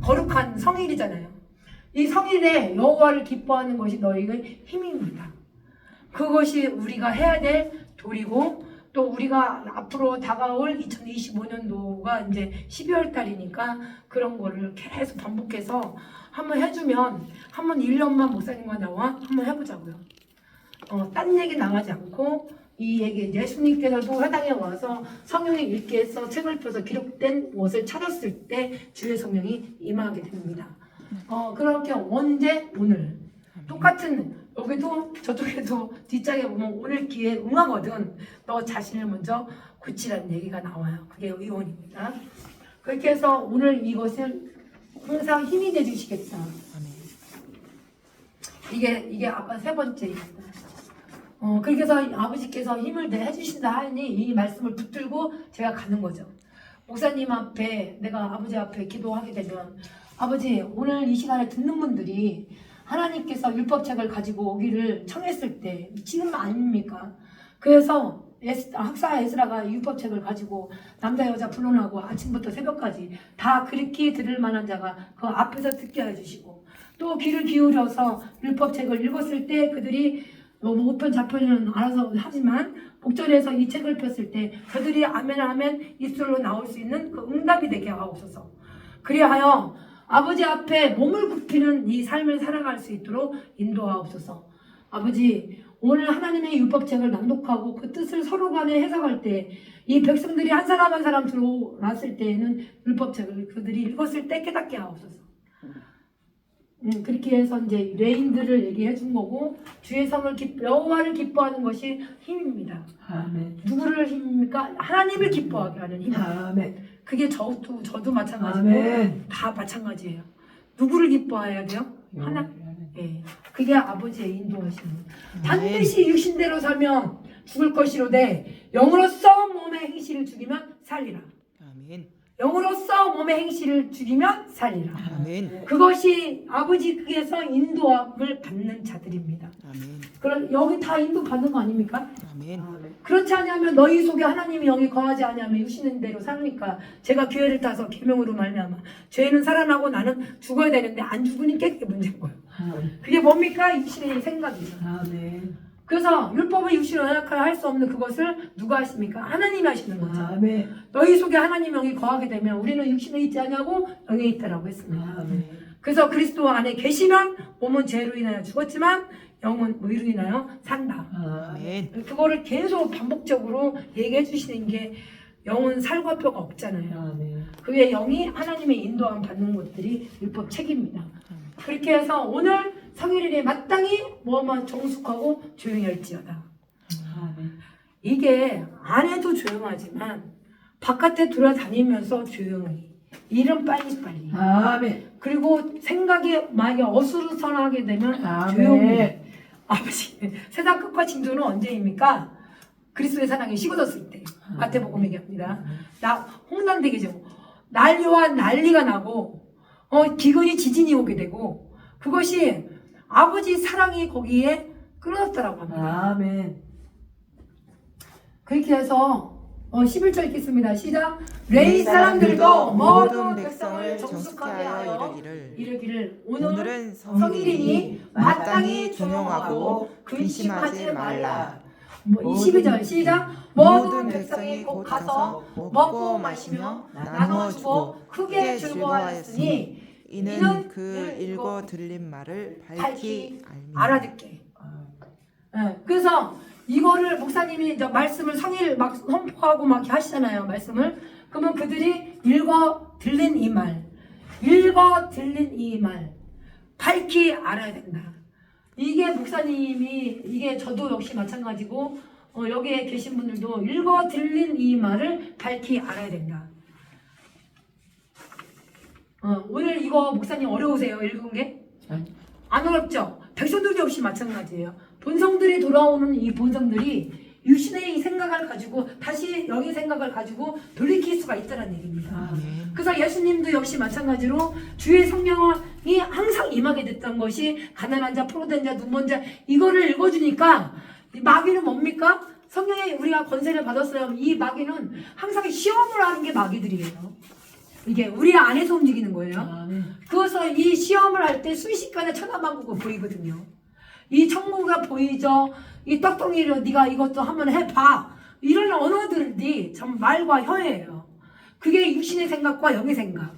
거룩한 성일이잖아요. 이 성일에 여호와를 기뻐하는 것이 너희의 힘입니다. 그것이 우리가 해야 될 도리고 또 우리가 앞으로 다가올 2025년도가 이제 12월 달이니까 그런 거를 계속 반복해서 한번 해주면 한번 1년만 목사님과 나와 한번 해보자고요. 딴 얘기 나가지 않고 이 얘기 예수님께서도 회당에 와서 성령이 읽게 해서 책을 펴서 기록된 것을 찾았을 때 주의 성령이 임하게 됩니다. 그렇게 언제? 오늘. 똑같은 여기도 저쪽에도 뒷장에 보면 오늘 기회에 응하거든. 너 자신을 먼저 고치라는 얘기가 나와요. 그게 의원입니다. 그렇게 해서 오늘 이것을 항상 힘이 돼주시겠다. 이게 아까 세 번째입니다. 그렇게 해서 아버지께서 힘을 내주신다 하니 이 말씀을 붙들고 제가 가는 거죠. 목사님 앞에 내가 아버지 앞에 기도하게 되면 아버지 오늘 이 시간에 듣는 분들이 하나님께서 율법책을 가지고 오기를 청했을 때 지금 아닙니까? 그래서 학사 에스라가 율법책을 가지고 남자 여자 불론하고 아침부터 새벽까지 다 그렇게 들을 만한 자가 그 앞에서 듣게 해주시고 또 귀를 기울여서 율법책을 읽었을 때 그들이 우편 좌편은 알아서 하지만 복전에서 이 책을 폈을 때 그들이 아멘 아멘 입술로 나올 수 있는 그 응답이 되게 하옵소서. 그리하여 아버지 앞에 몸을 굽히는 이 삶을 살아갈 수 있도록 인도하옵소서. 아버지 오늘 하나님의 율법책을 낭독하고 그 뜻을 서로 간에 해석할 때 이 백성들이 한 사람 한 사람 들어왔을 때에는 율법책을 그들이 읽었을 때 깨닫게 하옵소서. 그렇게 해서 이제 레인들을 얘기해 준 거고 주의 성을 여호와를 기뻐하는 것이 힘입니다. 아멘. 누구를 힘입니까? 하나님을 기뻐하게 하는 힘. 아멘. 그게 저도 마찬가지고 아멘. 다 마찬가지예요. 누구를 기뻐해야 돼요? 하나. 예. 그게 아버지의 인도하심입니다. 반드시 육신대로 살면 죽을 것이로되 영으로서 몸의 행실을 죽이면 살리라. 아멘. 영으로서 몸의 행실을 죽이면 살리라. 아멘. 그것이 아버지께서 인도함을 받는 자들입니다. 아멘. 그럼 여기 다 인도 받는 거 아닙니까? 아멘. 그렇지 않으면 너희 속에 하나님이 영이 거하지 않으면 육신인 대로 사니까 제가 기회를 타서 계명으로 말미암아 죄는 살아나고 나는 죽어야 되는데 안 죽으니까 그게 문제인 거예요. 그게 뭡니까? 육신의 생각이죠. 그래서 율법의 육신을 연약하여 할 수 없는 그것을 누가 하십니까? 하나님이 하시는 거죠. 너희 속에 하나님 영이 거하게 되면 우리는 육신에 있지 않냐고 영에 있다라고 했습니다. 그래서 그리스도 안에 계시면 몸은 죄로 인하여 죽었지만 영은 의로 인하여 산다. 아멘. 그거를 계속 반복적으로 얘기해 주시는 게 영은 살과 뼈가 없잖아요. 그게 영이 하나님의 인도함 받는 것들이 율법 책입니다. 그렇게 해서 오늘 성일일에 마땅히 뭐만 정숙하고 조용히 할지어다. 이게 안에도 조용하지만 바깥에 돌아다니면서 조용히 일은 빨리빨리 그리고 생각이 만약에 어수선하게 되면 조용히 아버지 세상 끝과 징조는 언제입니까? 그리스도의 사랑이 식어졌을 때 마태복음 얘기합니다. 나 홍단되게죠. 난리와 난리가 나고 기근이 지진이 오게 되고 그것이 아버지 사랑이 거기에 끊어졌다라고 합니다. 그렇게 해서 11절 읽겠습니다. 시작. 레위 사람들도 모든 백성을 정숙하게 하여 이르기를 오늘은 성일이니 마땅히 종용하고 근심하지 말라. 22절 시작. 모든 백성이 곧 가서 먹고 마시며 나누어주고 크게 즐거워하였으니 이는 그 읽어 들린 말을 밝히 알아듣게. 그래서 이거를 목사님이 이제 말씀을 성일 막 선포하고 막 이렇게 하시잖아요. 말씀을. 그러면 그들이 읽어 들린 이 말, 밝히 알아야 된다. 이게 목사님이 이게 저도 역시 마찬가지고 여기에 계신 분들도 읽어 들린 이 말을 밝히 알아야 된다. 오늘 이거 목사님 어려우세요? 읽은 게? 안 어렵죠? 백성들도 역시 마찬가지예요. 본성들이 돌아오는 이 본성들이 육신의 이 생각을 가지고 다시 영의 생각을 가지고 돌이킬 수가 있다는 얘기입니다. 그래서 예수님도 역시 마찬가지로 주의 성령이 항상 임하게 됐던 것이 가난한 자, 포로된 자, 눈먼 자 이거를 읽어주니까 이 마귀는 뭡니까? 성령의 우리가 권세를 받았어요. 이 마귀는 항상 시험을 하는 게 마귀들이에요. 이게 우리 안에서 움직이는 거예요. 그래서 이 시험을 할 때 순식간에 천하만국이 보이거든요. 이 천국가 보이죠. 이 떡덩이로 네가 이것도 한번 해봐. 이런 언어들이 참 말과 혀예요. 그게 육신의 생각과 영의 생각.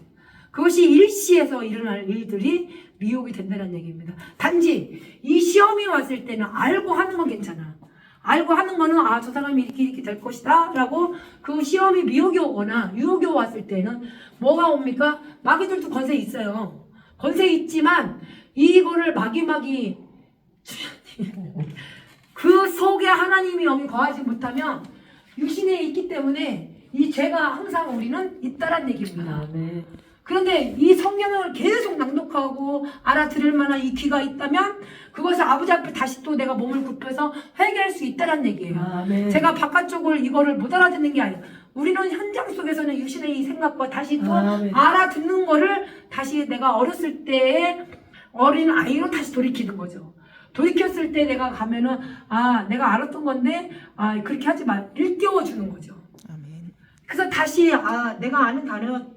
그것이 일시에서 일어날 일들이 미혹이 된다는 얘기입니다. 단지 이 시험이 왔을 때는 알고 하는 건 괜찮아. 알고 하는 거는 저 사람이 이렇게 될 것이다 라고 그 시험이 미혹이 오거나 유혹이 왔을 때는 뭐가 옵니까? 마귀들도 권세 있어요. 권세 있지만 이거를 마귀 그 속에 하나님이 영이 거하지 못하면 육신에 있기 때문에 이 죄가 항상 우리는 있다란 얘기입니다. 그런데 이 성경을 계속 낭독하고 알아들을 만한 이 귀가 있다면 그것을 아버지 앞에 다시 또 내가 몸을 굽혀서 회개할 수 있다는 얘기예요. 제가 바깥쪽을 이거를 못 알아듣는 게 아니에요. 우리는 현장 속에서는 육신의 이 생각과 다시 또 알아듣는 거를 다시 내가 어렸을 때의 어린 아이로 다시 돌이키는 거죠. 돌이켰을 때 내가 가면은 내가 알았던 건데 그렇게 하지 마. 일깨워 주는 거죠. 아멘. 그래서 다시 내가 아는 단어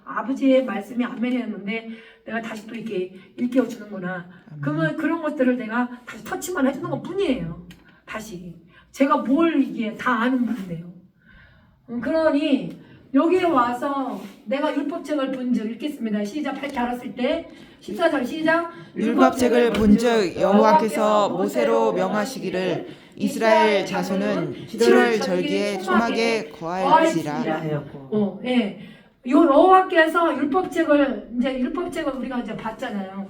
아버지의 말씀이 아멘이었는데 내가 다시 또 이렇게 일깨워 주는구나. 그러면 그런 것들을 내가 다시 터치만 해주는 것 뿐이에요. 다시 제가 뭘 이게 다 아는 분인데요. 그러니 여기에 와서 내가 율법책을 본즉 읽겠습니다. 시작. 밝게 알았을 때 14절 시작. 율법책을 본즉 여호와께서 모세로 명하시기를 이스라엘 자손은 7월 절기에 초막에 거할지라. 여호와께서 율법책을 우리가 이제 봤잖아요.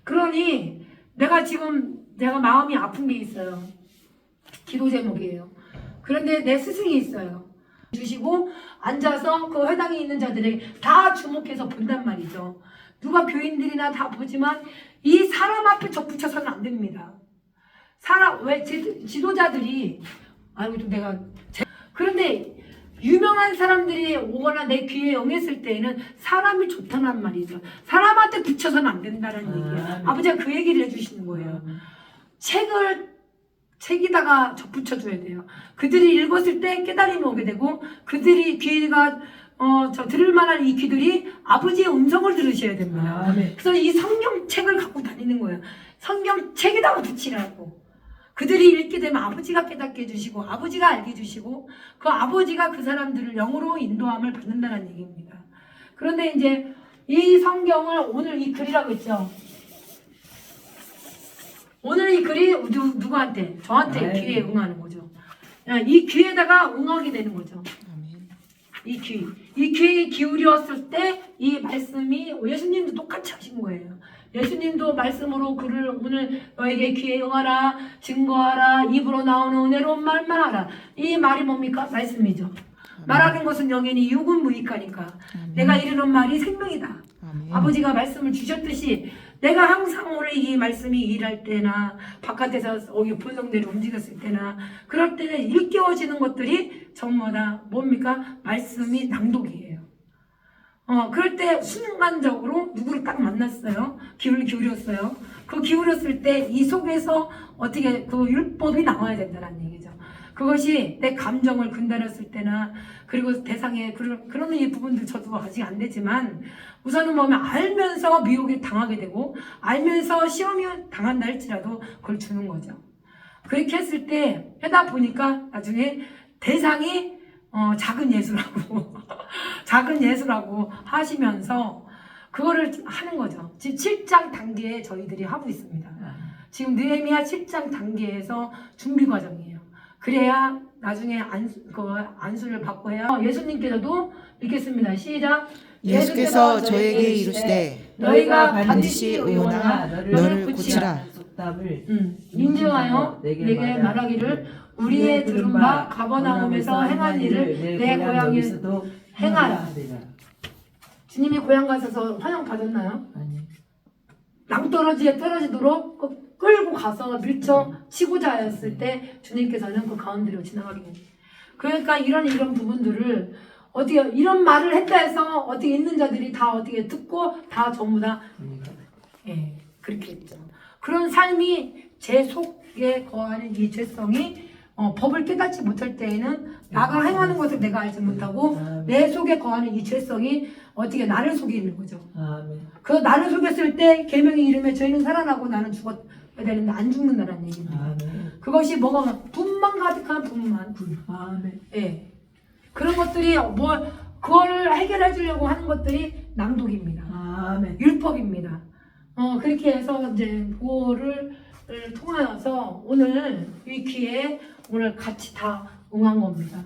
그러니 내가 마음이 아픈 게 있어요. 기도 제목이에요. 그런데 내 스승이 있어요. 주시고 앉아서 그 회당에 있는 자들에게 다 주목해서 본단 말이죠. 누가 교인들이나 다 보지만 이 사람 앞에 접붙여서는 안 됩니다. 지도자들이 그런데 유명한 사람들이 오거나 내 귀에 응했을 때에는 사람이 좋다는 말이죠. 사람한테 붙여서는 안 된다는 얘기예요. 아버지가 그 얘기를 해주시는 거예요. 책에다가 붙여줘야 돼요. 그들이 읽었을 때 깨달음이 오게 되고 그들이 귀가 들을 만한 이 귀들이 아버지의 음성을 들으셔야 됩니다. 그래서 이 성경책을 갖고 다니는 거예요. 성경책에다가 붙이라고. 그들이 읽게 되면 아버지가 깨닫게 해주시고 아버지가 알게 해주시고 그 아버지가 그 사람들을 영으로 인도함을 받는다는 얘기입니다. 그런데 이제 이 성경을 오늘 이 글이라고 했죠. 오늘 이 글이 누구한테? 저한테 귀에 응하는 거죠. 이 귀에다가 응하게 되는 거죠. 이 귀에 기울였을 때 이 말씀이 예수님도 똑같이 하신 거예요. 예수님도 말씀으로 그를 오늘 너에게 귀에 응하라, 증거하라, 입으로 나오는 은혜로운 말만 하라. 이 말이 뭡니까? 말씀이죠. 말하는 것은 영연히 육은 무익하니까. 내가 이르는 말이 생명이다. 아버지가 말씀을 주셨듯이 내가 항상 오늘 이 말씀이 일할 때나 바깥에서 본성대로 움직였을 때나 그럴 때는 일깨워지는 것들이 전부 다 뭡니까? 말씀이 낭독이에요. 그럴 때 순간적으로 누구를 딱 만났어요. 귀를 기울였어요. 그 기울였을 때 이 속에서 어떻게 그 율법이 나와야 된다는 얘기죠. 그것이 내 감정을 근달했을 때나 그리고 대상에 그런 이 부분들 저도 아직 안 되지만 우선은 보면 알면서 미혹에 당하게 되고 알면서 시험이 당한다 할지라도 그걸 주는 거죠. 그렇게 했을 때 하다 보니까 나중에 대상이 작은 예수라고 작은 예수라고 하시면서 그거를 하는 거죠. 지금 7장 단계에 저희들이 하고 있습니다. 지금 느헤미야 7장 단계에서 준비 과정이에요. 그래야 나중에 안수를 받고 해요. 예수님께서도 읽겠습니다. 시작. 예수께서 저에게 이르시되 너희가 반드시 의논하나 너를 고치라. 인증하여 내게 말하기를 우리의 들은 바 가버나움에서 행한 일을 내 고향에서도 행하라. 주님이 고향 가셔서 환영 받았나요? 아니. 낭떠러지에 떨어지도록 끌고 가서 밀쳐 치고자 하였을 때 주님께서는 그 가운데로 지나가게 됩니다. 그러니까 이런 부분들을 어떻게 이런 말을 했다 해서 어떻게 있는 자들이 다 어떻게 듣고 다 전부 다 그렇게 했죠. 그런 삶이 제 속에 거하는 이 죄성이 법을 깨닫지 못할 때에는 나가 행하는 것을 내가 알지 못하고 내 속에 거하는 이 죄성이 어떻게 나를 속이는 거죠. 그 나를 속였을 때 계명이 이름에 저희는 살아나고 나는 죽어야 되는데 안 죽는다는 얘기입니다. 그것이 뭐가 분만 가득한 분만. 예. 그런 것들이 그거를 해결해 주려고 하는 것들이 낭독입니다. 율법입니다. 그렇게 해서 이제 그거를 통하여서 오늘 이 귀에 오늘 같이 다 응한 겁니다.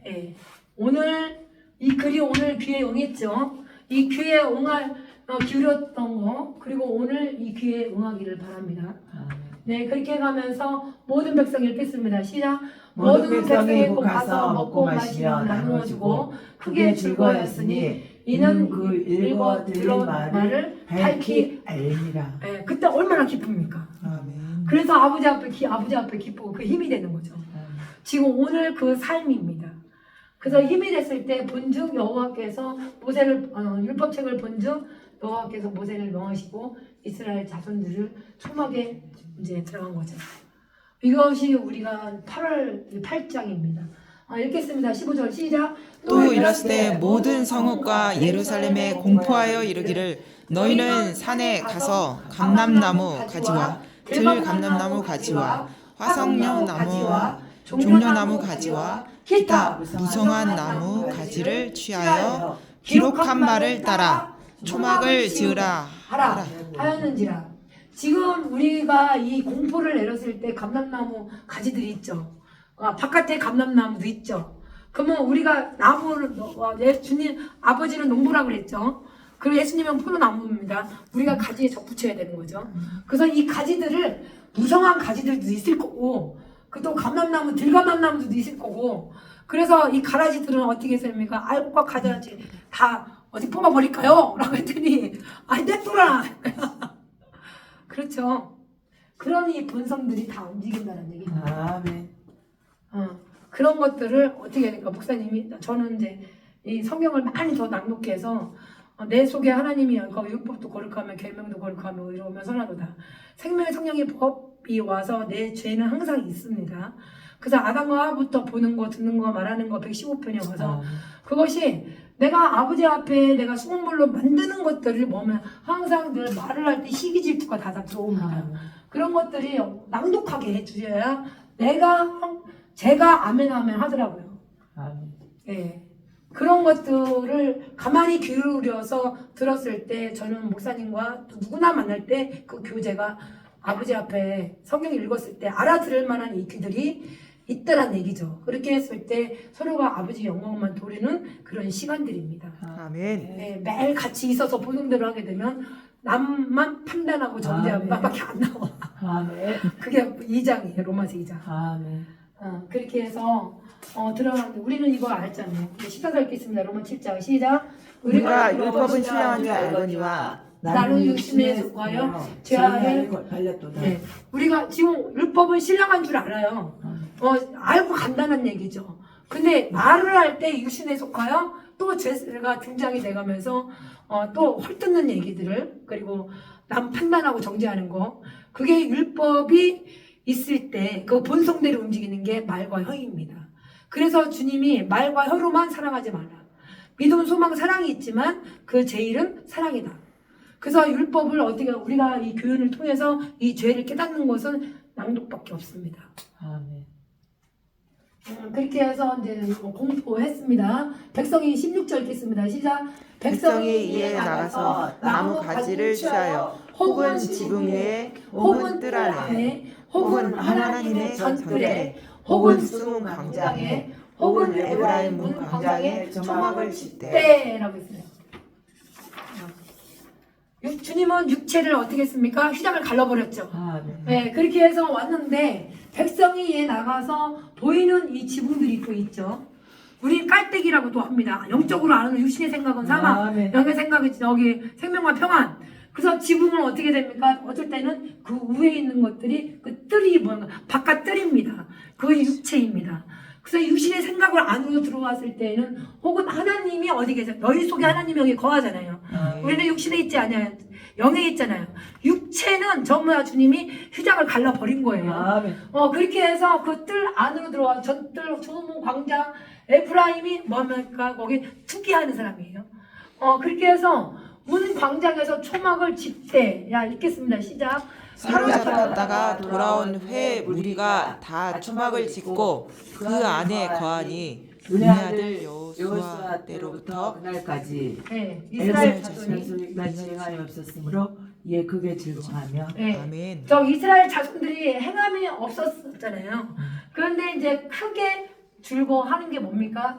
예. 오늘 이 글이 오늘 귀에 응했죠. 이 귀에 기울였던 거 그리고 오늘 이 귀에 응하기를 바랍니다. 네, 그렇게 가면서 모든 백성 읽겠습니다. 시작. 모든 백성이 곧 가서 먹고 마시며 나누어주고 크게 즐거워하였으니 이는 그 읽어 들은 말을 밝히 알리라. 네, 그때 얼마나 기쁩니까? 그래서 아버지 앞에 기쁘고 그 힘이 되는 거죠. 지금 오늘 그 삶입니다. 그래서 힘이 됐을 때 본즉 여호와께서 모세를 율법책을 본즉 여호와께서 모세를 명하시고 이스라엘 자손들을 초막에 이제 들어간 거죠. 이것이 우리가 8장입니다. 읽겠습니다. 15절 시작. 또 이르시되 모든 성읍과 예루살렘에 공포하여 이르기를 너희는 산에 가서 감람나무 가지와 들감람나무 가지와 화석녀나무와 종려나무 가지와 기타 무성한 나무 가지를 취하여 기록한 말을 따라 초막을 지으라 하였는지라. 지금 우리가 이 공포를 내렸을 때 감람나무 가지들이 있죠. 바깥에 감람나무도 있죠. 그러면 우리가 나무를 주님 아버지는 농부라고 그랬죠. 그리고 예수님은 포도나무입니다. 우리가 가지에 접붙여야 되는 거죠. 그래서 이 가지들을 무성한 가지들도 있을 거고 또 감람나무 들감람나무도 있을 거고 그래서 이 가라지들은 어떻게 했습니까? 알곡과 가지 다 어디 뽑아버릴까요? 라고 했더니 아니 냅둬라. 그렇죠. 그런 이 본성들이 다 움직인다는 얘기입니다. 아멘. 그런 것들을 어떻게 하니까 목사님이 저는 이제 이 성경을 많이 더 낭독해서 내 속에 하나님이 율법도 거룩하며 계명도 거룩하며 이러면 선하도다. 생명의 성령의 법이 와서 내 죄는 항상 있습니다. 그래서 아담과 하와부터 보는 거, 듣는 거, 말하는 거 115편에 와서 그것이 내가 아버지 앞에 내가 수공물로 만드는 것들을 보면 항상 늘 말을 할 때 시기 질투가 다 들어옵니다. 그런 것들이 낭독하게 해주셔야 제가 아멘 하더라고요. 예. 그런 것들을 가만히 기울여서 들었을 때 저는 목사님과 또 누구나 만날 때 그 교재가 아버지 앞에 성경 읽었을 때 알아들을 만한 이 귀들이 있다란 얘기죠. 그렇게 했을 때 서로가 아버지 영광만 돌리는 그런 시간들입니다. 아멘. 네, 매일 같이 있어서 보는 대로 하게 되면 남만 판단하고 정죄하고 밖에 안 나와. 그게 2장이에요. 로마서 2장. 그렇게 해서 들어가는데 우리는 이거 알잖아요. 시사서 읽겠습니다. 로마 7장 시작. 우리가 율법은 신령한 줄 알거니와 나는 육신에 속하여 죄아래 발렸도다. 네. 우리가 지금 율법은 신령한 줄 알아요. 알고 간다는 얘기죠. 근데 말을 할 때 육신에 속하여 또 죄가 등장이 돼가면서 또 헐뜯는 얘기들을 그리고 남 판단하고 정죄하는 거 그게 율법이 있을 때 그 본성대로 움직이는 게 말과 혀입니다. 그래서 주님이 말과 혀로만 사랑하지 말라. 믿음, 소망, 사랑이 있지만 그 제일은 사랑이다. 그래서 율법을 우리가 이 교훈을 통해서 이 죄를 깨닫는 것은 낭독밖에 없습니다. 그렇게 해서 이제 공포했습니다. 백성이 16절 읽겠습니다. 시작. 백성이 이에 나가서 나무 가지를 취하여 혹은 지붕 위에 혹은 뜰 안에 혹은 하나님의 전뜰에 혹은 숨은 광장에 혹은 에브라임 문 광장에 초막을 짓되 라고 했어요. 주님은 육체를 어떻게 했습니까? 휘장을 갈라버렸죠. 네, 그렇게 해서 왔는데 백성이 이에 나가서 보이는 이 지붕들이 또 있죠. 우리 깔때기라고도 합니다. 영적으로 아는 육신의 생각은 사망, 영의 생각은 여기 생명과 평안. 그래서 지붕은 어떻게 됩니까? 어쩔 때는 그 위에 있는 것들이 그 뜰이 뭔가 바깥 뜰입니다. 그것이 육체입니다. 그래서 육신의 생각을 안으로 들어왔을 때는 혹은 하나님이 어디 계세요? 너희 속에 하나님이 여기 거하잖아요. 우리는 육신에 있지 않아요. 영에 있잖아요. 육체는 전부 주님이 휘장을 갈라버린 거예요. 그렇게 해서 그 뜰 안으로 들어와 전뜰, 조문, 광장, 에프라임이 뭡니까? 거기 투기하는 사람이에요. 그렇게 해서 문 광장에서 초막을 짓되 읽겠습니다. 시작. 사로잡혔다가 돌아온 회 무리가 다 초막을 짓고 그 안에 거하니 눈의 아들 여호수아 때로부터 그날까지 네, 이스라엘 자손이 자손이 행함이 없었으므로 이에 크게 즐거워하며 아멘. 저 이스라엘 자손들이 행함이 없었잖아요. 그런데 이제 크게 즐거워하는 게 뭡니까?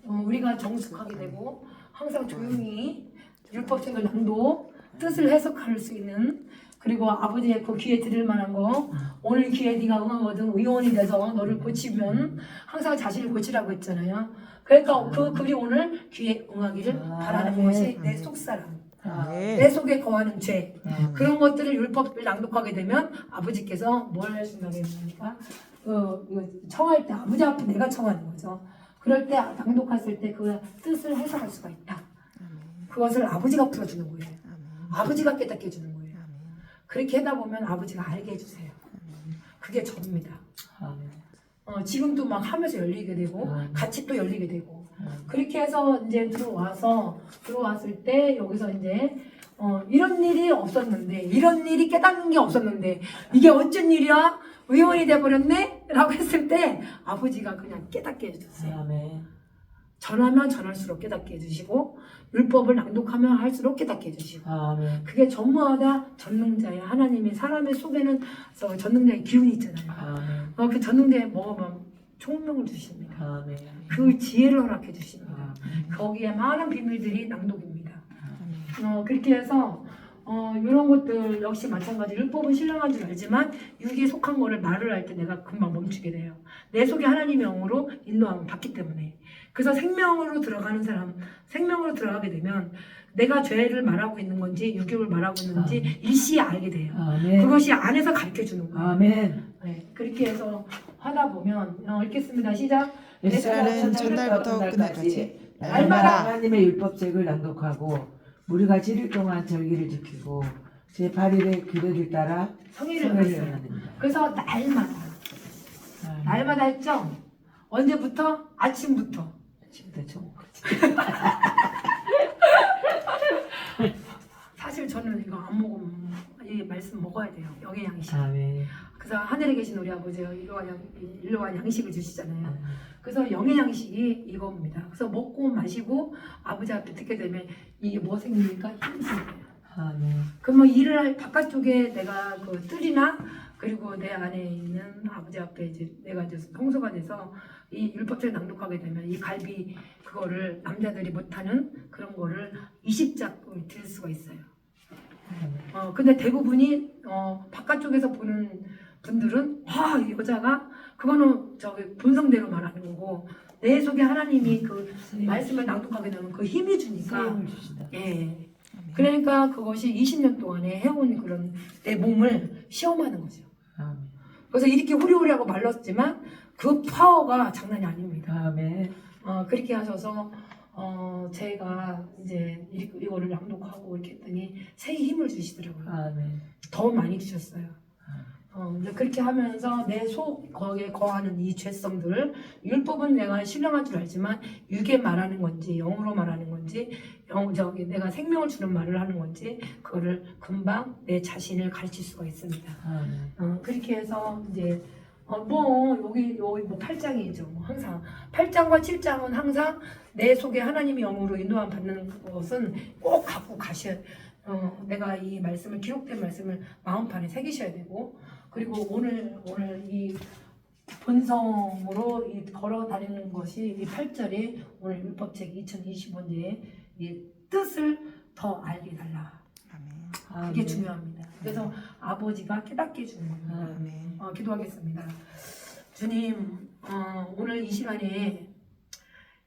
우리가 정숙하게 되고 항상 조용히 율법책을 낭독, 뜻을 해석할 수 있는 그리고 아버지의 그 귀에 들을 만한 거 오늘 귀에 네가 응하거든 의원이 돼서 너를 고치면 항상 자신을 고치라고 했잖아요. 그러니까 그 글이 오늘 귀에 응하기를 바라는 것이 내 속사람. 내 속에 거하는 죄 그런 것들을 율법을 낭독하게 되면 아버지께서 뭘 생각했습니까? 이거 청할 때 아버지 앞에 내가 청하는 거죠. 그럴 때 낭독했을 때 그 뜻을 해석할 수가 있다. 그것을 아버지가 풀어주는 거예요. 아버지가 깨닫게 해주는 거예요. 그렇게 하다 보면 아버지가 알게 해주세요. 그게 접니다. 지금도 막 하면서 열리게 되고 같이 또 열리게 되고 그렇게 해서 이제 들어왔을 때 여기서 이제 이런 일이 없었는데 이런 일이 깨닫는 게 없었는데 이게 어쩐 일이야? 의원이 돼버렸네? 라고 했을 때 아버지가 그냥 깨닫게 해주세요. 전하면 전할수록 깨닫게 해주시고 율법을 낭독하면 할수록 깨닫게 해주시고 그게 전무하다 전능자의 하나님이 사람의 속에는 전능자의 기운이 있잖아요. 그 전능자에 먹으면 총명을 주십니다. 그 지혜를 허락해 주십니다. 거기에 많은 비밀들이 낭독입니다. 그렇게 해서 이런 것들 역시 마찬가지 율법은 신령한 줄 알지만 육에 속한 거를 말을 할 때 내가 금방 멈추게 돼요. 내 속에 하나님의 영으로 인도함을 받기 때문에. 그래서 생명으로 들어가는 사람, 생명으로 들어가게 되면 내가 죄를 말하고 있는 건지 유교를 말하고 있는지 일시에 알게 돼요. 그것이 안에서 가르쳐 주는 거예요. 네, 그렇게 해서 하다 보면 읽겠습니다. 시작. 에스라는 첫날부터 끝날까지 날마다 날마다 하나님의 율법책을 낭독하고 무리가 7일 동안 절기를 지키고 제 8일의 규례를 따라 성의를 성회를 했어요. 하느니라. 그래서 날마다 했죠. 언제부터? 아침부터. 진짜 좀 사실 저는 이거 안 먹으면 이 말씀 먹어야 돼요. 영양식. 아멘. 그래서 하늘에 계신 우리 아버지가 일로와 양식을 주시잖아요. 그래서 영양식이 이겁니다. 그래서 먹고 마시고 아버지 앞에 듣게 되면 이게 뭐 생깁니까? 힘이 생겨요. 아멘. 그럼 뭐 일을 할 바깥쪽에 내가 그 뜰이나 그리고 내 안에 있는 아버지 앞에 이제 내가 이제 성소가 돼서 이 율법책을 낭독하게 되면 이 갈비 그거를 남자들이 못하는 그런 거를 20짝을 드릴 수가 있어요. 근데 대부분이 바깥쪽에서 보는 분들은 이 여자가 그거는 저기 본성대로 말하는 거고 내 속에 하나님이 그 말씀을 낭독하게 되면 그 힘이 주니까 쓰임을 주신다. 예. 그러니까 그것이 20년 동안에 해온 그런 내 몸을 시험하는 거죠. 아멘. 그래서 이렇게 후리후리하고 말랐지만 그 파워가 장난이 아닙니다. 아멘. 그렇게 하셔서 제가 이제 이거를 낭독하고 이렇게 했더니 새 힘을 주시더라고요. 아멘. 더 많이 주셨어요. 이제 그렇게 하면서 내 속 거기에 거하는 이 죄성들 율법은 내가 신령한 줄 알지만 육에 말하는 건지 영으로 말하는 건지 내가 생명을 주는 말을 하는 건지 그거를 금방 내 자신을 가르칠 수가 있습니다. 아멘. 그렇게 해서 이제 여기 뭐 8장이죠. 뭐 항상 8장과 7장은 항상 내 속에 하나님이 영으로 인도함 받는 것은 꼭 갖고 가셔야 내가 이 말씀을 기록된 말씀을 마음판에 새기셔야 되고 그리고 오늘 이 본성으로 걸어 다니는 것이 이 8절에 오늘 율법책 2025년의 이 뜻을 더 알게 달라. 아멘. 그게 중요합니다. 그래서 아버지가 깨닫게 해주는 거예요. 아멘. 기도하겠습니다. 주님, 오늘 이 시간에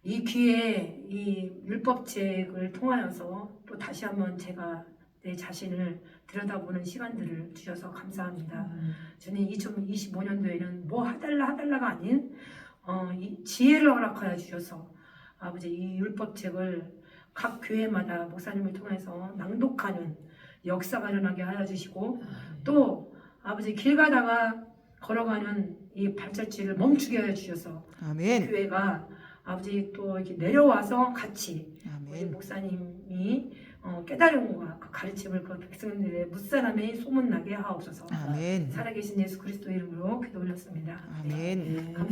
이 기회에 이 율법책을 통하여서 또 다시 한번 제가 내 자신을 들여다보는 시간들을 주셔서 감사합니다. 주님, 2025년도에는 뭐 하달라가 아닌 이 지혜를 허락하여 주셔서 아버지 이 율법책을 각 교회마다 목사님을 통해서 낭독하는 역사가 일어나게 하여 주시고 또 아버지 길 가다가 걸어가는 이 발자취를 멈추게 하여 주셔서 아멘. 교회가 아버지 또 이렇게 내려와서 같이 우리 아멘. 목사님이 깨달음과 그 가르침을 그 백성들의 무사람의 소문나게 하옵소서. 아멘. 살아계신 예수 그리스도 이름으로 기도 올렸습니다. 아멘. 감사합니다.